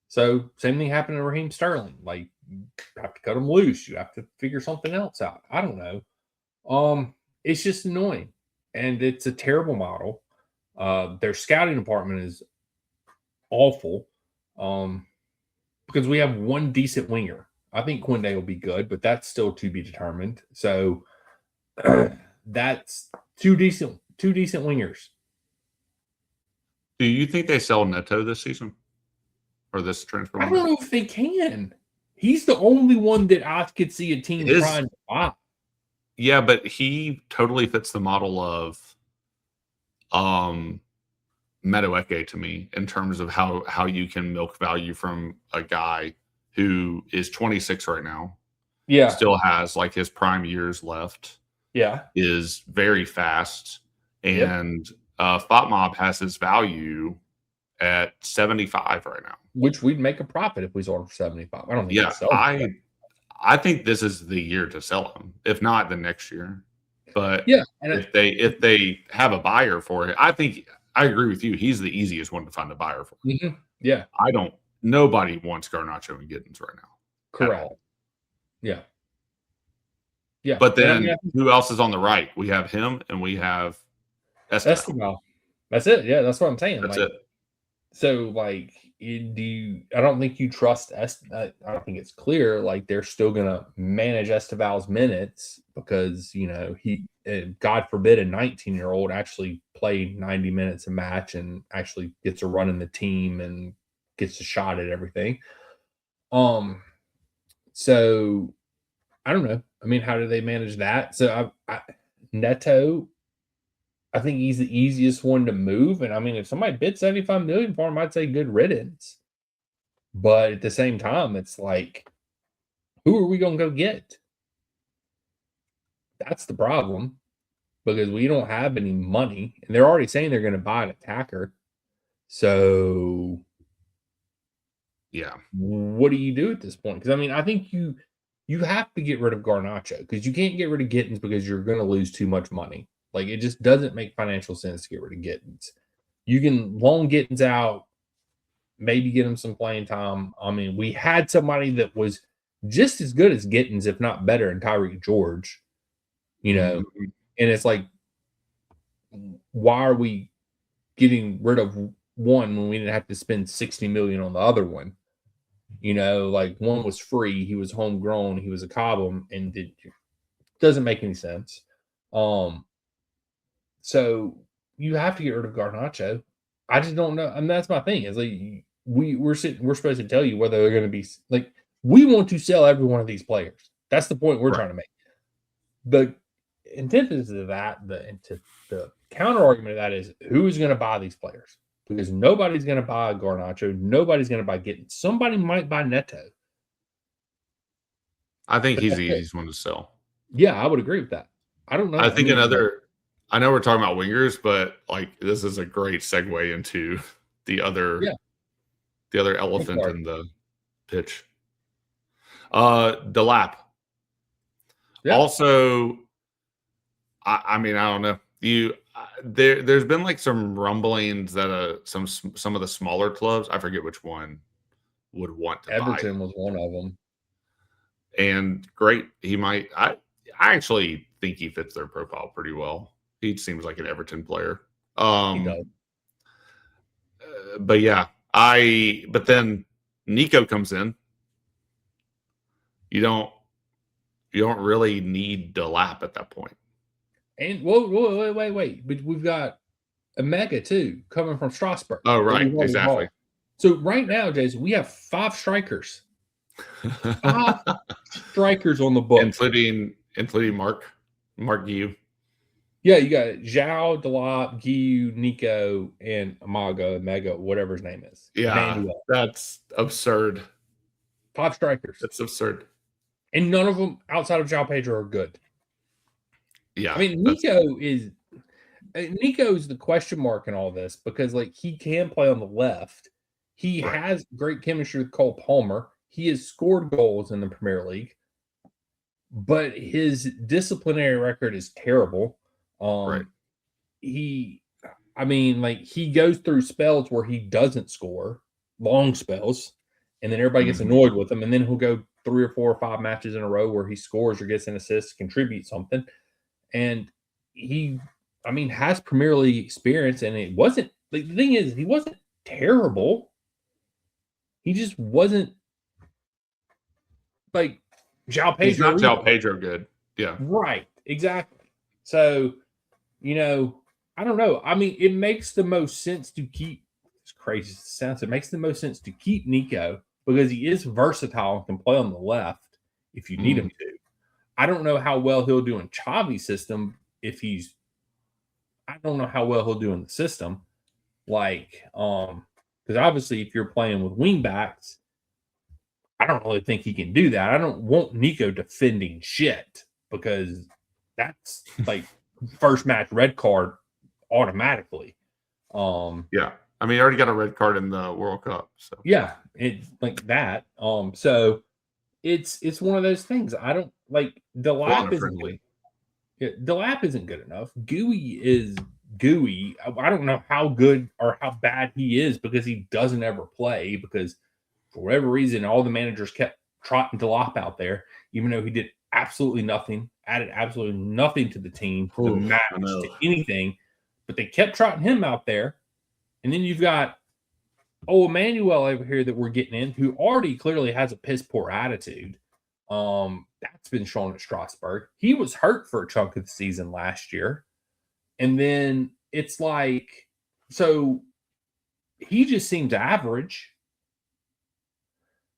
So same thing happened to Raheem Sterling. Like, you have to cut him loose. You have to figure something else out. I don't know. It's just annoying, and it's a terrible model. Their scouting department is awful. Um, because we have one decent winger. I think Quinde will be good, but that's still to be determined. So that's two decent wingers. Do you think they sell Neto this season or this transfer I window? don't know if they can. He's the only one that I could see a team trying to buy. Yeah, but he totally fits the model of Madueke to me in terms of how you can milk value from a guy who is 26 right now, Yeah, still has like his prime years left, yeah, is very fast, yep. and FOTMob has his value at 75 right now. Which we'd make a profit if we sold him for 75. I don't think we'd Yeah, sell him. I think this is the year to sell him, if not the next year. But Yeah, and if they have a buyer for it, I agree with you. He's the easiest one to find a buyer for. Yeah, Nobody wants Garnacho and Giddens right now. correct. At all. Yeah. Yeah. But then who else is on the right? We have him and we have Esteban. That's it. Yeah, that's what I'm saying. That's like, it. So, like, I don't think you trust I don't think it's clear. Like, they're still gonna manage Esteval's minutes because he, God forbid, a 19-year-old actually played 90 minutes a match and actually gets a run in the team and gets a shot at everything. So I don't know. I mean, how do they manage that? So Neto, I think he's the easiest one to move. And I mean, if somebody bid 75 million for him, I'd say good riddance. But at the same time, it's like, who are we gonna go get? That's the problem. Because we don't have any money. And they're already saying they're gonna buy an attacker. So yeah. What do you do at this point? Because I mean, I think you have to get rid of Garnacho because you can't get rid of Gittins because you're gonna lose too much money. Like it just doesn't make financial sense to get rid of Gittins. You can loan Gittins out, maybe get him some playing time. I mean, we had somebody that was just as good as Gittins, if not better, in Tyreek George. And it's like, why are we getting rid of one when we didn't have to spend 60 million on the other one? Like one was free, he was homegrown, he was a Cobham, and it doesn't make any sense. So you have to get rid of Garnacho. I just don't know. I mean, that's my thing. Is like we're supposed to tell you whether they're going to be like we want to sell every one of these players. That's the point we're trying to make. The antithesis of that, the counter argument of that is who is going to buy these players? Because nobody's going to buy Garnacho. Nobody's going to buy Gittins. Somebody might buy Neto. I think he's the easiest one to sell. Yeah, I would agree with that. I don't know. I think I know we're talking about wingers, but like this is a great segue into the other elephant in the pitch. Delap. Yeah. Also, I mean, I don't know. There's been like some rumblings that some of the smaller clubs, I forget which one, would want to buy. Everton was one of them. And great, he might. I actually think he fits their profile pretty well. He seems like an Everton player. He does. But yeah, but then Nico comes in. You don't really need Delap at that point. And wait. But we've got a mega too coming from Strasbourg. Oh, right. Exactly. So right now, Jason, we have 5 strikers. 5 strikers on the book. Including Mark Guiu. Yeah, you got Zhao, Delap, Guiu, Nico, and Amaga, Mega, whatever his name is. Yeah, Manuel. That's absurd. 5 strikers. That's absurd. And none of them outside of João Pedro are good. Yeah. I mean, Nico is the question mark in all this because, like, he can play on the left. He has great chemistry with Cole Palmer. He has scored goals in the Premier League, but his disciplinary record is terrible. He goes through spells where he doesn't score, long spells, and then everybody gets annoyed with him, and then he'll go 3 or 4 or 5 matches in a row where he scores or gets an assist, contributes something, and he, I mean, has Premier League experience, and it wasn't like the thing is he wasn't terrible. He just wasn't like João He's Pedro not either. João Pedro good. Yeah. Right, exactly. So, I don't know. I mean, it makes the most sense to keep, as crazy as it sounds, it makes the most sense to keep Nico because he is versatile and can play on the left if you need him to. I don't know how well he'll do in Xavi's system I don't know how well he'll do in the system. Because obviously if you're playing with wing backs, I don't really think he can do that. I don't want Nico defending shit because that's like first match red card automatically. Yeah. I mean, he already got a red card in the World Cup. So yeah, it's like that. So it's one of those things. I don't like Delap isn't good. Delap isn't good enough. Gooey is gooey. I don't know how good or how bad he is because he doesn't ever play because for whatever reason, all the managers kept trotting Delap out there, even though he did absolutely nothing, added absolutely nothing to the team, to the match, to anything. But they kept trotting him out there. And then you've got Emmanuel over here that we're getting in, who already clearly has a piss poor attitude. That's been shown at Strasbourg. He was hurt for a chunk of the season last year. And then it's like, so he just seems average.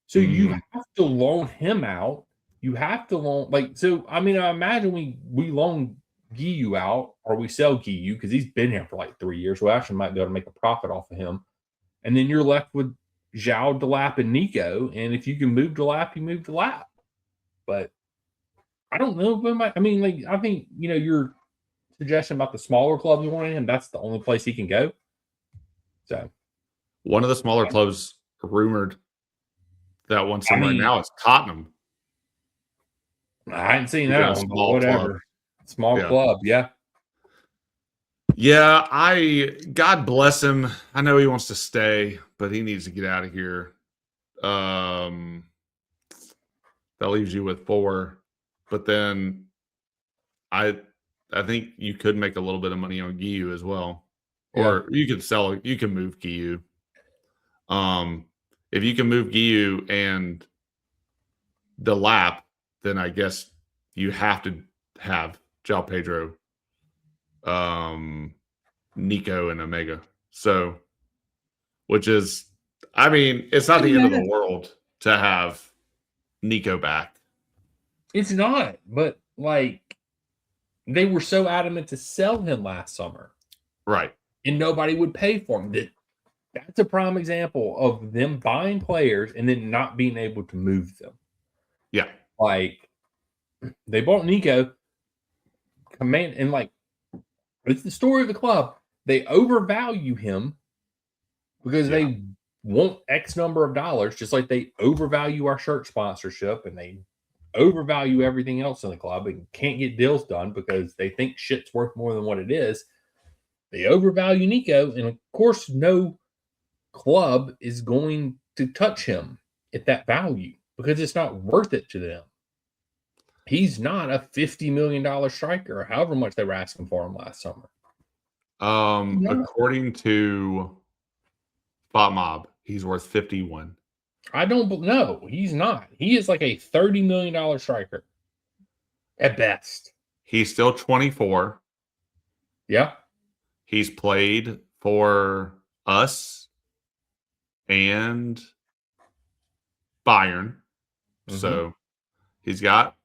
So you have to loan him out. You have to loan I mean, I imagine we loan Guiu out or we sell Guiu because he's been here for like 3 years. We actually might be able to make a profit off of him. And then you're left with João, Delap, and Nico. And if you can move Delap, you move Delap. But I don't know. I mean, I think, your suggestion about the smaller clubs you want him, that's the only place he can go. So one of the smaller clubs rumored that one somewhere now is Tottenham. I hadn't seen that one, but whatever. Club. Small club, yeah. Yeah, God bless him. I know he wants to stay, but he needs to get out of here. That leaves you with 4. But then I think you could make a little bit of money on Guiu as well. Or you could move Guiu. If you can move Guiu and Delap, then I guess you have to have João Pedro, Nico, and Omega. So, which is, I mean, it's not the end of the world to have Nico back. It's not, but they were so adamant to sell him last summer. Right. And nobody would pay for him. That's a prime example of them buying players and then not being able to move them. Yeah. They bought Nico, and it's the story of the club. They overvalue him because they want X number of dollars, just like they overvalue our shirt sponsorship and they overvalue everything else in the club and can't get deals done because they think shit's worth more than what it is. They overvalue Nico, and of course, no club is going to touch him at that value because it's not worth it to them. He's not a $50 million striker, or however much they were asking for him last summer. According to Spot Mob, he's worth 51. I don't know. He's not. He is like a $30 million striker at best. He's still 24. Yeah. He's played for us and Bayern. Mm-hmm. So he's got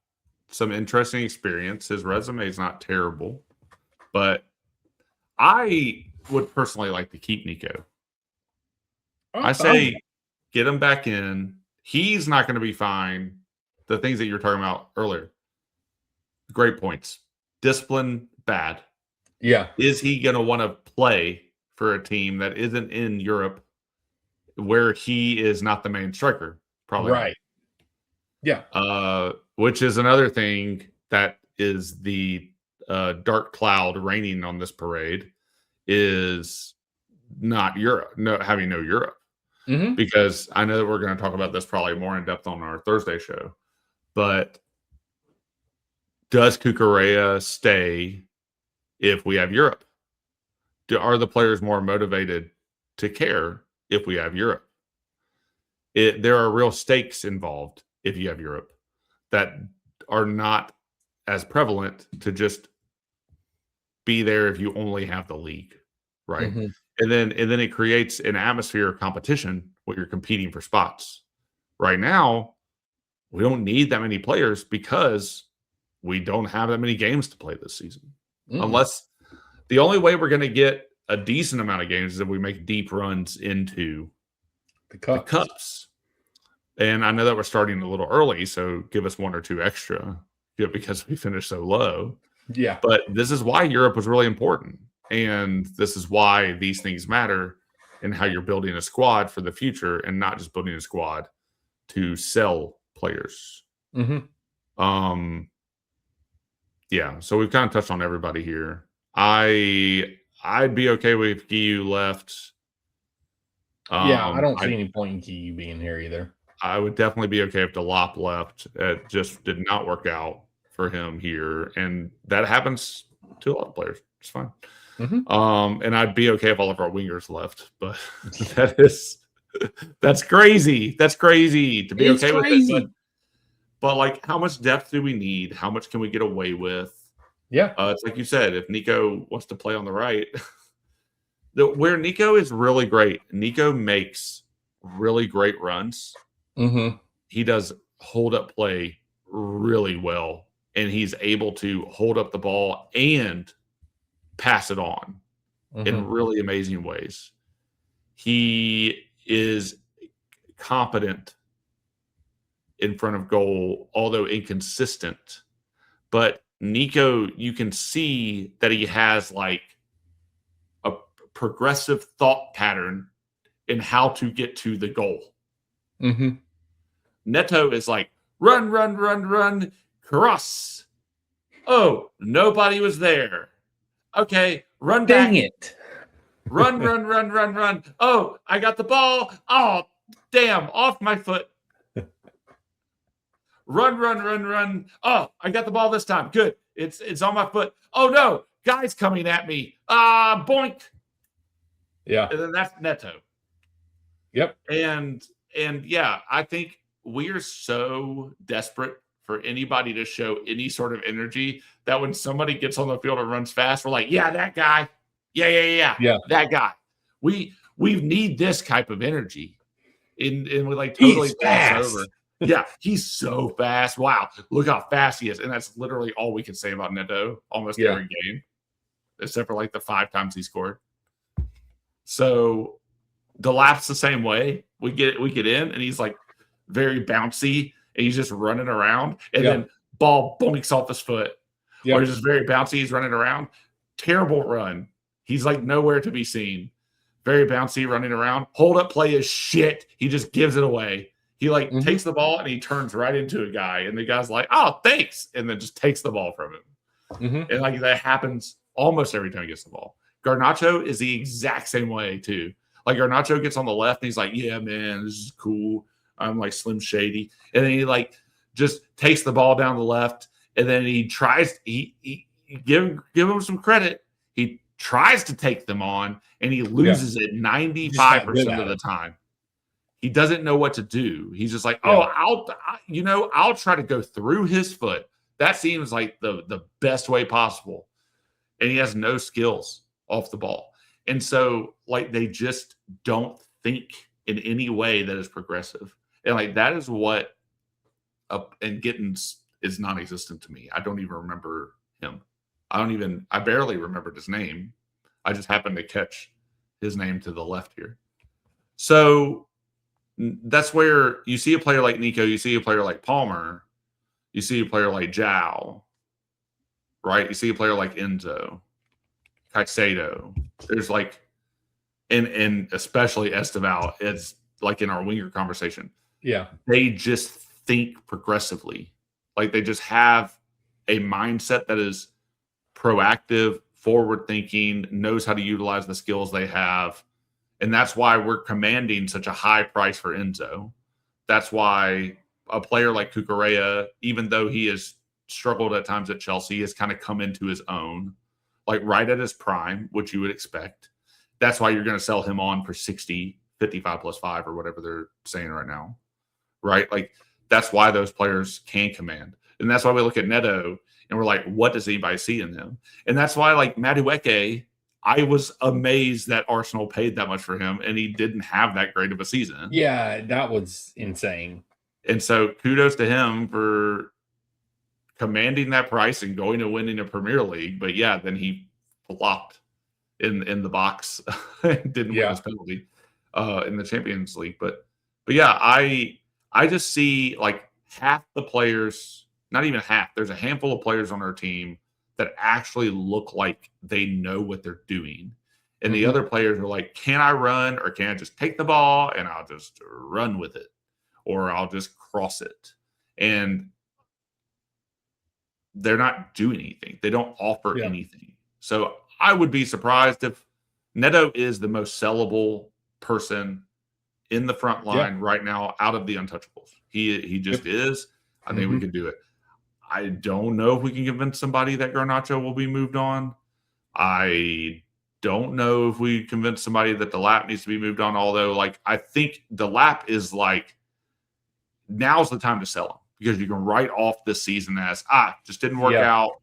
some interesting experience. His resume is not terrible, but I would personally like to keep Nico. I say get him back in. He's not going to be fine. The things that you were talking about earlier. Great points. Discipline, bad. Yeah. Is he going to want to play for a team that isn't in Europe where he is not the main striker? Probably right. Not. Yeah. Which is another thing that is the dark cloud raining on this parade is not Europe, having no Europe. Mm-hmm. Because I know that we're going to talk about this probably more in depth on our Thursday show. But does Cucurella stay if we have Europe? Are the players more motivated to care if we have Europe? There are real stakes involved if you have Europe that are not as prevalent to just be there if you only have the league, right? Mm-hmm. And then it creates an atmosphere of competition where you're competing for spots. Right now, we don't need that many players because we don't have that many games to play this season. Unless the only way we're going to get a decent amount of games is if we make deep runs into the cups. And I know that we're starting a little early, so give us 1 or 2 extra because we finished so low. Yeah. But this is why Europe was really important. And this is why these things matter and how you're building a squad for the future and not just building a squad to sell players. Mm-hmm. Yeah, so we've kind of touched on everybody here. I'd be okay with Giyu left. I don't see any point in Giyu being here either. I would definitely be okay if Delop left. It just did not work out for him here, and that happens to a lot of players. It's fine. Mm-hmm. And I'd be okay if all of our wingers left, but that's crazy. That's crazy to be okay with it. But like, how much depth do we need? How much can we get away with? Yeah. It's like you said, if Nico wants to play on the right, where Nico is really great, Nico makes really great runs. Mm-hmm. He does hold up play really well, and he's able to hold up the ball and pass it on in really amazing ways. He is competent in front of goal, although inconsistent. But Nico, you can see that he has like a progressive thought pattern in how to get to the goal. Mm-hmm. Neto is like, run, cross. Oh, nobody was there. Okay, run back. Dang it. Run. Oh, I got the ball. Oh, damn, off my foot. Run. Oh, I got the ball this time. Good. It's on my foot. Oh, no, guy's coming at me. Boink. Yeah. And then that's Neto. Yep. And yeah, I think we are so desperate for anybody to show any sort of energy that when somebody gets on the field and runs fast, we're like, yeah, that guy. Yeah. That guy. We need this type of energy. And we like totally pass over. Yeah, he's so fast. Wow, look how fast he is. And that's literally all we can say about Neto almost every game, except for like the 5 times he scored. So Delap's the same way. We get in, and he's like very bouncy, and he's just running around, and then ball boinks off his foot. Or he's just very bouncy, he's running around. Terrible run. He's like nowhere to be seen. Very bouncy, running around. Hold up play is shit. He just gives it away. He like takes the ball and he turns right into a guy, and the guy's like, "Oh, thanks," and then just takes the ball from him. And like that happens almost every time he gets the ball. Garnacho is the exact same way too. Like Garnacho gets on the left and he's like, "Yeah, man, this is cool. I'm like Slim Shady," and then he like just takes the ball down the left, and then he tries. He give him some credit. He tries to take them on, and he loses it 95% of the time. He doesn't know what to do. He's just like, I'll try to go through his foot. That seems like the best way possible. And he has no skills off the ball. And so, like, they just don't think in any way that is progressive. And, like, that is what and Gittins is non-existent to me. I don't even remember him. I barely remembered his name. I just happened to catch his name to the left here. So that's where you see a player like Nico, you see a player like Palmer, you see a player like Zhao, right? You see a player like Enzo, Caicedo. There's like, and especially Esteval, it's like in our winger conversation. Yeah. They just think progressively. Like they just have a mindset that is proactive, forward thinking, knows how to utilize the skills they have. And that's why we're commanding such a high price for Enzo. That's why a player like Cucurella, even though he is struggled at times at Chelsea, has kind of come into his own, like right at his prime, which you would expect. That's why you're going to sell him on for 60, 55 plus 5 or whatever they're saying right now, right? Like that's why those players can command. And that's why we look at Neto and we're like, what does anybody see in him? And that's why like Madueke, I was amazed that Arsenal paid that much for him and he didn't have that great of a season. Yeah, that was insane. And so kudos to him for commanding that price and going to winning a Premier League. But yeah, then he flopped in the box and didn't win his penalty in the Champions League. But yeah, I just see like half the players, not even half, there's a handful of players on our team that actually look like they know what they're doing. And the other players are like, can I run or can I just take the ball and I'll just run with it or I'll just cross it? And they're not doing anything. They don't offer anything. So I would be surprised if Neto is the most sellable person in the front line right now out of the untouchables. He just is. I think we could do it. I don't know if we can convince somebody that Garnacho will be moved on. I don't know if we convince somebody that Delap needs to be moved on, although like I think Delap is like now's the time to sell him because you can write off this season as just didn't work out.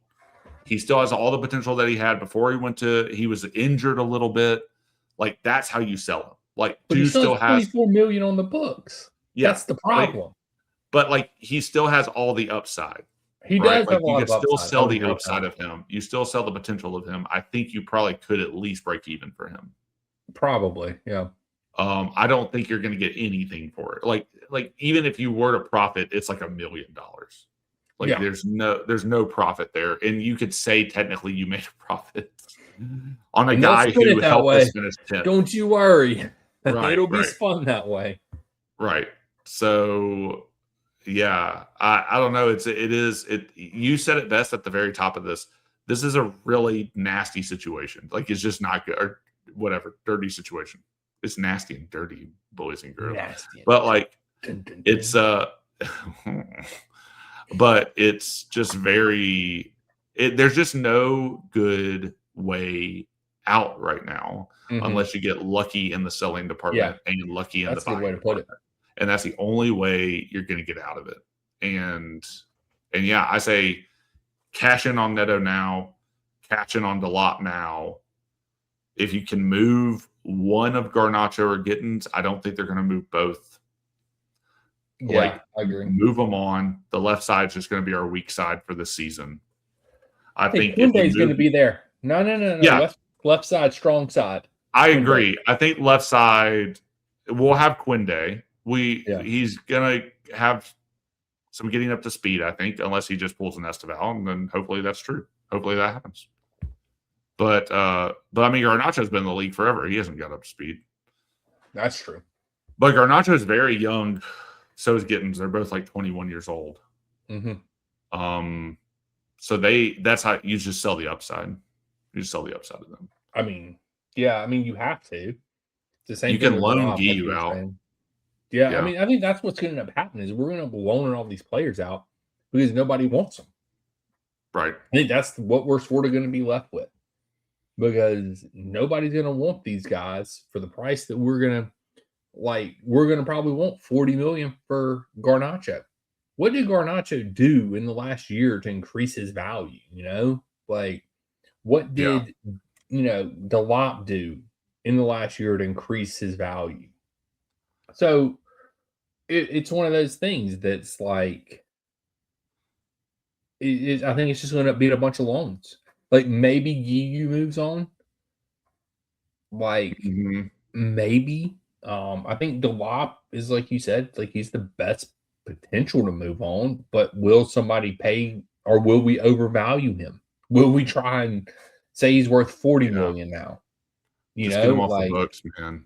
He still has all the potential that he had before he was injured a little bit. Like that's how you sell him. Like but he still has 24 million on the books. Yeah, that's the problem. But like he still has all the upside. He does have a lot of upside. You can still sell the upside of him. You still sell the potential of him. I think you probably could at least break even for him. Probably, yeah. I don't think you're going to get anything for it. Like even if you were to profit, it's like $1 million. Like there's no profit there, and you could say technically you made a profit on a guy who helped us finish 10th. Don't you worry, it'll be fun that way. Right. So. Yeah, I don't know. You said it best at the very top of this. This is a really nasty situation. Like it's just not good or whatever, dirty situation. It's nasty and dirty, boys and girls. But like it's but it's just very there's just no good way out right now unless you get lucky in the selling department and lucky in the buying department. Way to put it. And that's the only way you're going to get out of it. And yeah, I say cash in on Neto now, cash in on Delap now. If you can move one of Garnacho or Gittins, I don't think they're going to move both. Yeah, I agree. Move them on. The left side's just going to be our weak side for this season. I think Kunde's going to be there. No. Yeah. Left side, strong side. I agree. I think left side, we'll have Kunde. He's gonna have some getting up to speed, I think, unless he just pulls an Esteval, and then hopefully that's true. Hopefully that happens. But I mean, Garnacho's been in the league forever. He hasn't got up to speed. That's true. But Garnacho's very young. So is Gittins. They're both like 21 years old. So that's how you just sell the upside. You just sell the upside of them. I mean, yeah. I mean, you have to. The same. You can loan Guiu out. Yeah, I mean, I think that's what's going to end up happening is we're going to end up loaning all these players out because nobody wants them. Right. I think that's what we're sort of going to be left with because nobody's going to want these guys for the price that we're going to like. We're going to probably want 40 million for Garnacho. What did Garnacho do in the last year to increase his value? You know, like what did Delap do in the last year to increase his value? So it's one of those things that's like, I think it's just going to be a bunch of loans. Like maybe Guiu moves on. Like maybe. I think Delap is like you said, like he's the best potential to move on. But will somebody pay or will we overvalue him? Will we try and say he's worth 40 million now? Just get him off the books, man.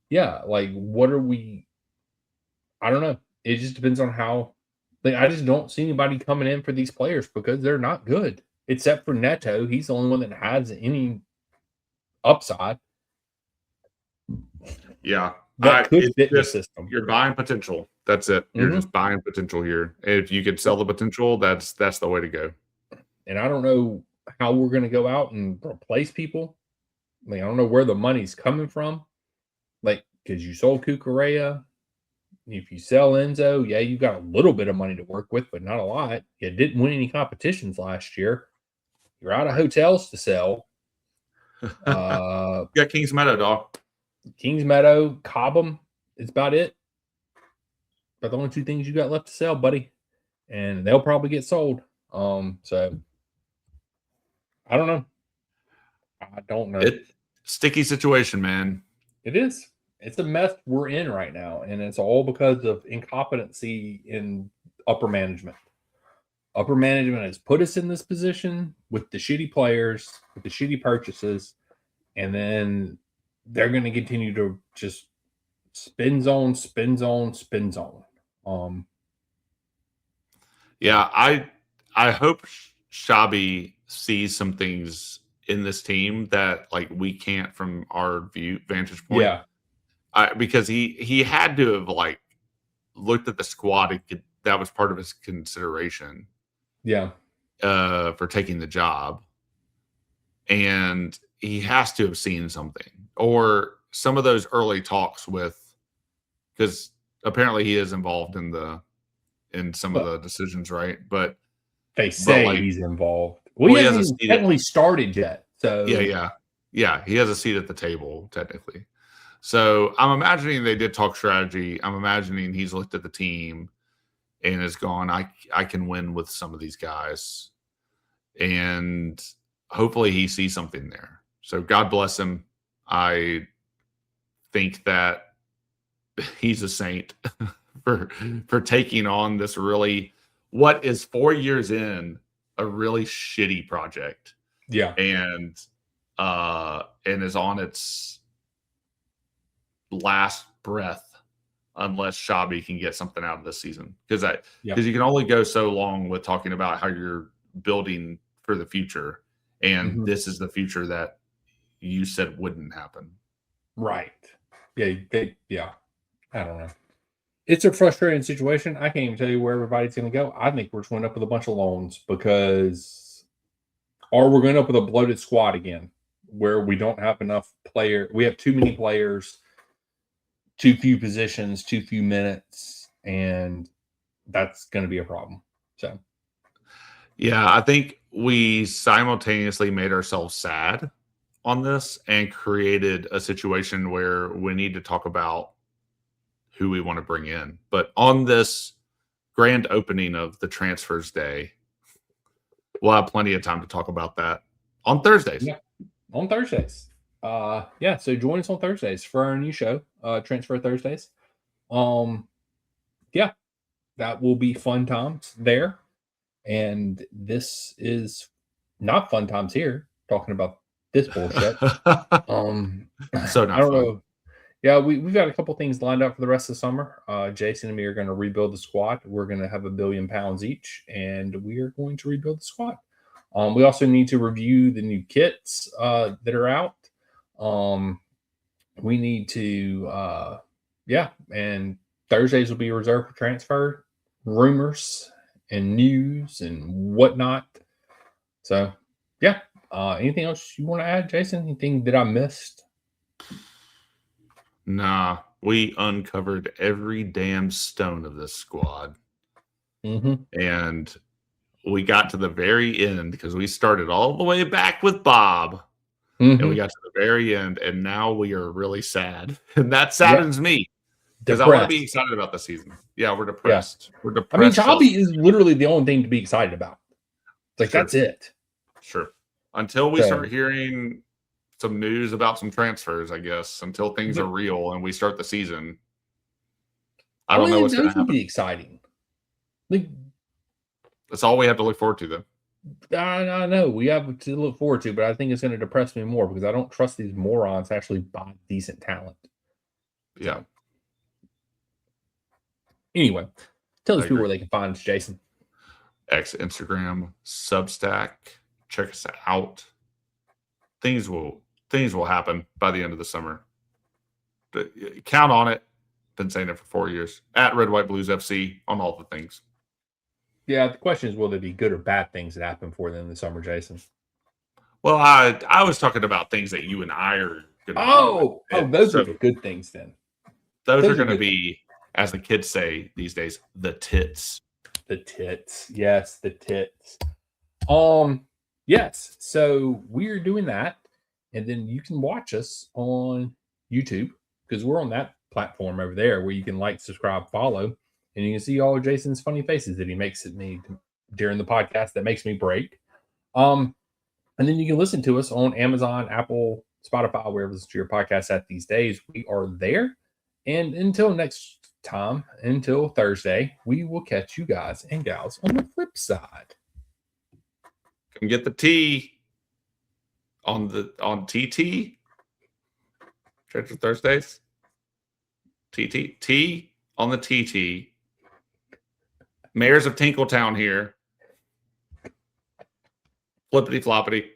Yeah, like what are we? I don't know. It just depends on how. Like I just don't see anybody coming in for these players because they're not good. Except for Neto, he's the only one that has any upside. Yeah, that could fit the system. You're buying potential. That's it. You're Mhm. just buying potential here. If you could sell the potential, that's the way to go. And I don't know how we're gonna go out and replace people. Like, I don't know where the money's coming from. Like, because you sold Cucurella. If you sell Enzo, yeah, you got a little bit of money to work with, but not a lot. You didn't win any competitions last year. You're out of Right. hotels to sell. You Uh, got Kings Meadow, dog. Kings Meadow, Cobham is about it. About the only two things you got left to sell, buddy. And they'll probably get sold. So I don't know. I don't know. It sticky situation, man. It is. It's a mess we're in right now, and it's all because of incompetency in upper management. Upper management has put us in this position with the shitty players, with the shitty purchases, and then they're going to continue to just spin zone, spin zone, spin zone. Yeah, I hope Shabby sees some things in this team that like we can't from our vantage point. Yeah, Because he had to have like looked at the squad and that was part of his consideration yeah, for taking the job, and he has to have seen something or some of those early talks with, because apparently he is involved in some of but the decisions, right? But they say like, he's involved. We well, he haven't has a even seat at, technically started yet. yeah, So yeah, yeah. He has a seat at the table technically. So I'm imagining they did talk strategy. I'm imagining he's looked at the team and has gone, I can win with some of these guys, and hopefully he sees something there. So God bless him. I think that he's a saint for taking on this really, what is 4 years in, a really shitty project, yeah, and is on its last breath unless Shabby can get something out of this season, because yeah, you can only go so long with talking about how you're building for the future, and mhm, this is the future that you said wouldn't happen. right. Yeah, yeah. I don't know. It's a frustrating situation. I can't even tell you where everybody's going to go. I think we're just going up with a bunch of loans because, or we're going up with a bloated squad again, where we don't have enough player. We have too many players, too few positions, too few minutes, and that's going to be a problem. So Yeah, I think we simultaneously made ourselves sad on this and created a situation where we need to talk about who we want to bring in. But on this grand opening of the transfers day, we'll have plenty of time to talk about that on Thursdays. yeah, on Thursdays. Yeah. So join us on Thursdays for our new show, Transfer Thursdays. Um, yeah, that will be fun times there. And this is not fun times here talking about this bullshit. So I not don't fun. know. Yeah, we've got a couple things lined up for the rest of the summer. Jason and me are going to rebuild the squad. We're going to have £1 billion each, and we are going to rebuild the squad. We also need to review the new kits that are out. We need to, yeah, and Thursdays will be reserved for transfer rumors and news and whatnot. So, yeah. Anything else you want to add, Jason? Anything that I missed? Nah, we uncovered every damn stone of this squad. Mm-hmm. And we got to the very end because we started all the way back with Bob and we Mm-hmm. got to the very end, and now we are really sad. And that Yeah. saddens me because I want to be Depressed. excited about the season. Yeah, we're Yeah. depressed. We're I mean, depressed Chabi Chelsea. is literally the only thing to be excited about. It's like, Sure, that's it. sure. Until we So, start hearing some news about some transfers, I guess, until things are but real and we start the season, I don't know only what's going those to would happen. be exciting. Like, That's all we have to look forward to, though. I know we have to look forward to, but I think it's going to depress me more because I don't trust these morons to actually buy decent talent. Yeah, So, anyway, tell I these people agree. where they can find us, Jason. X, Instagram, Substack. Check us out. Things will happen by the end of the summer. Count on it. Been saying it for 4 years. At Red White Blues FC on all the things. Yeah, the question is, will there be good or bad things that happen for them this summer, Jason? Well, I was talking about things that you and I are going to do. Those are the good things then. Those are going to be, as the kids say these days, the tits. The tits. Yes, the tits. Yes. So we're doing that. And then you can watch us on YouTube because we're on that platform over there where you can like, subscribe, follow, and you can see all of Jason's funny faces that he makes at me during the podcast that makes me break. And then you can listen to us on Amazon, Apple, Spotify, wherever you listen to your podcast at these days. We are there. And until next time, until Thursday, we will catch you guys and gals on the flip side. Come get the tea on TT. Church of Thursdays. T on the TT. Mayors of Tinkletown here. Flippity floppity.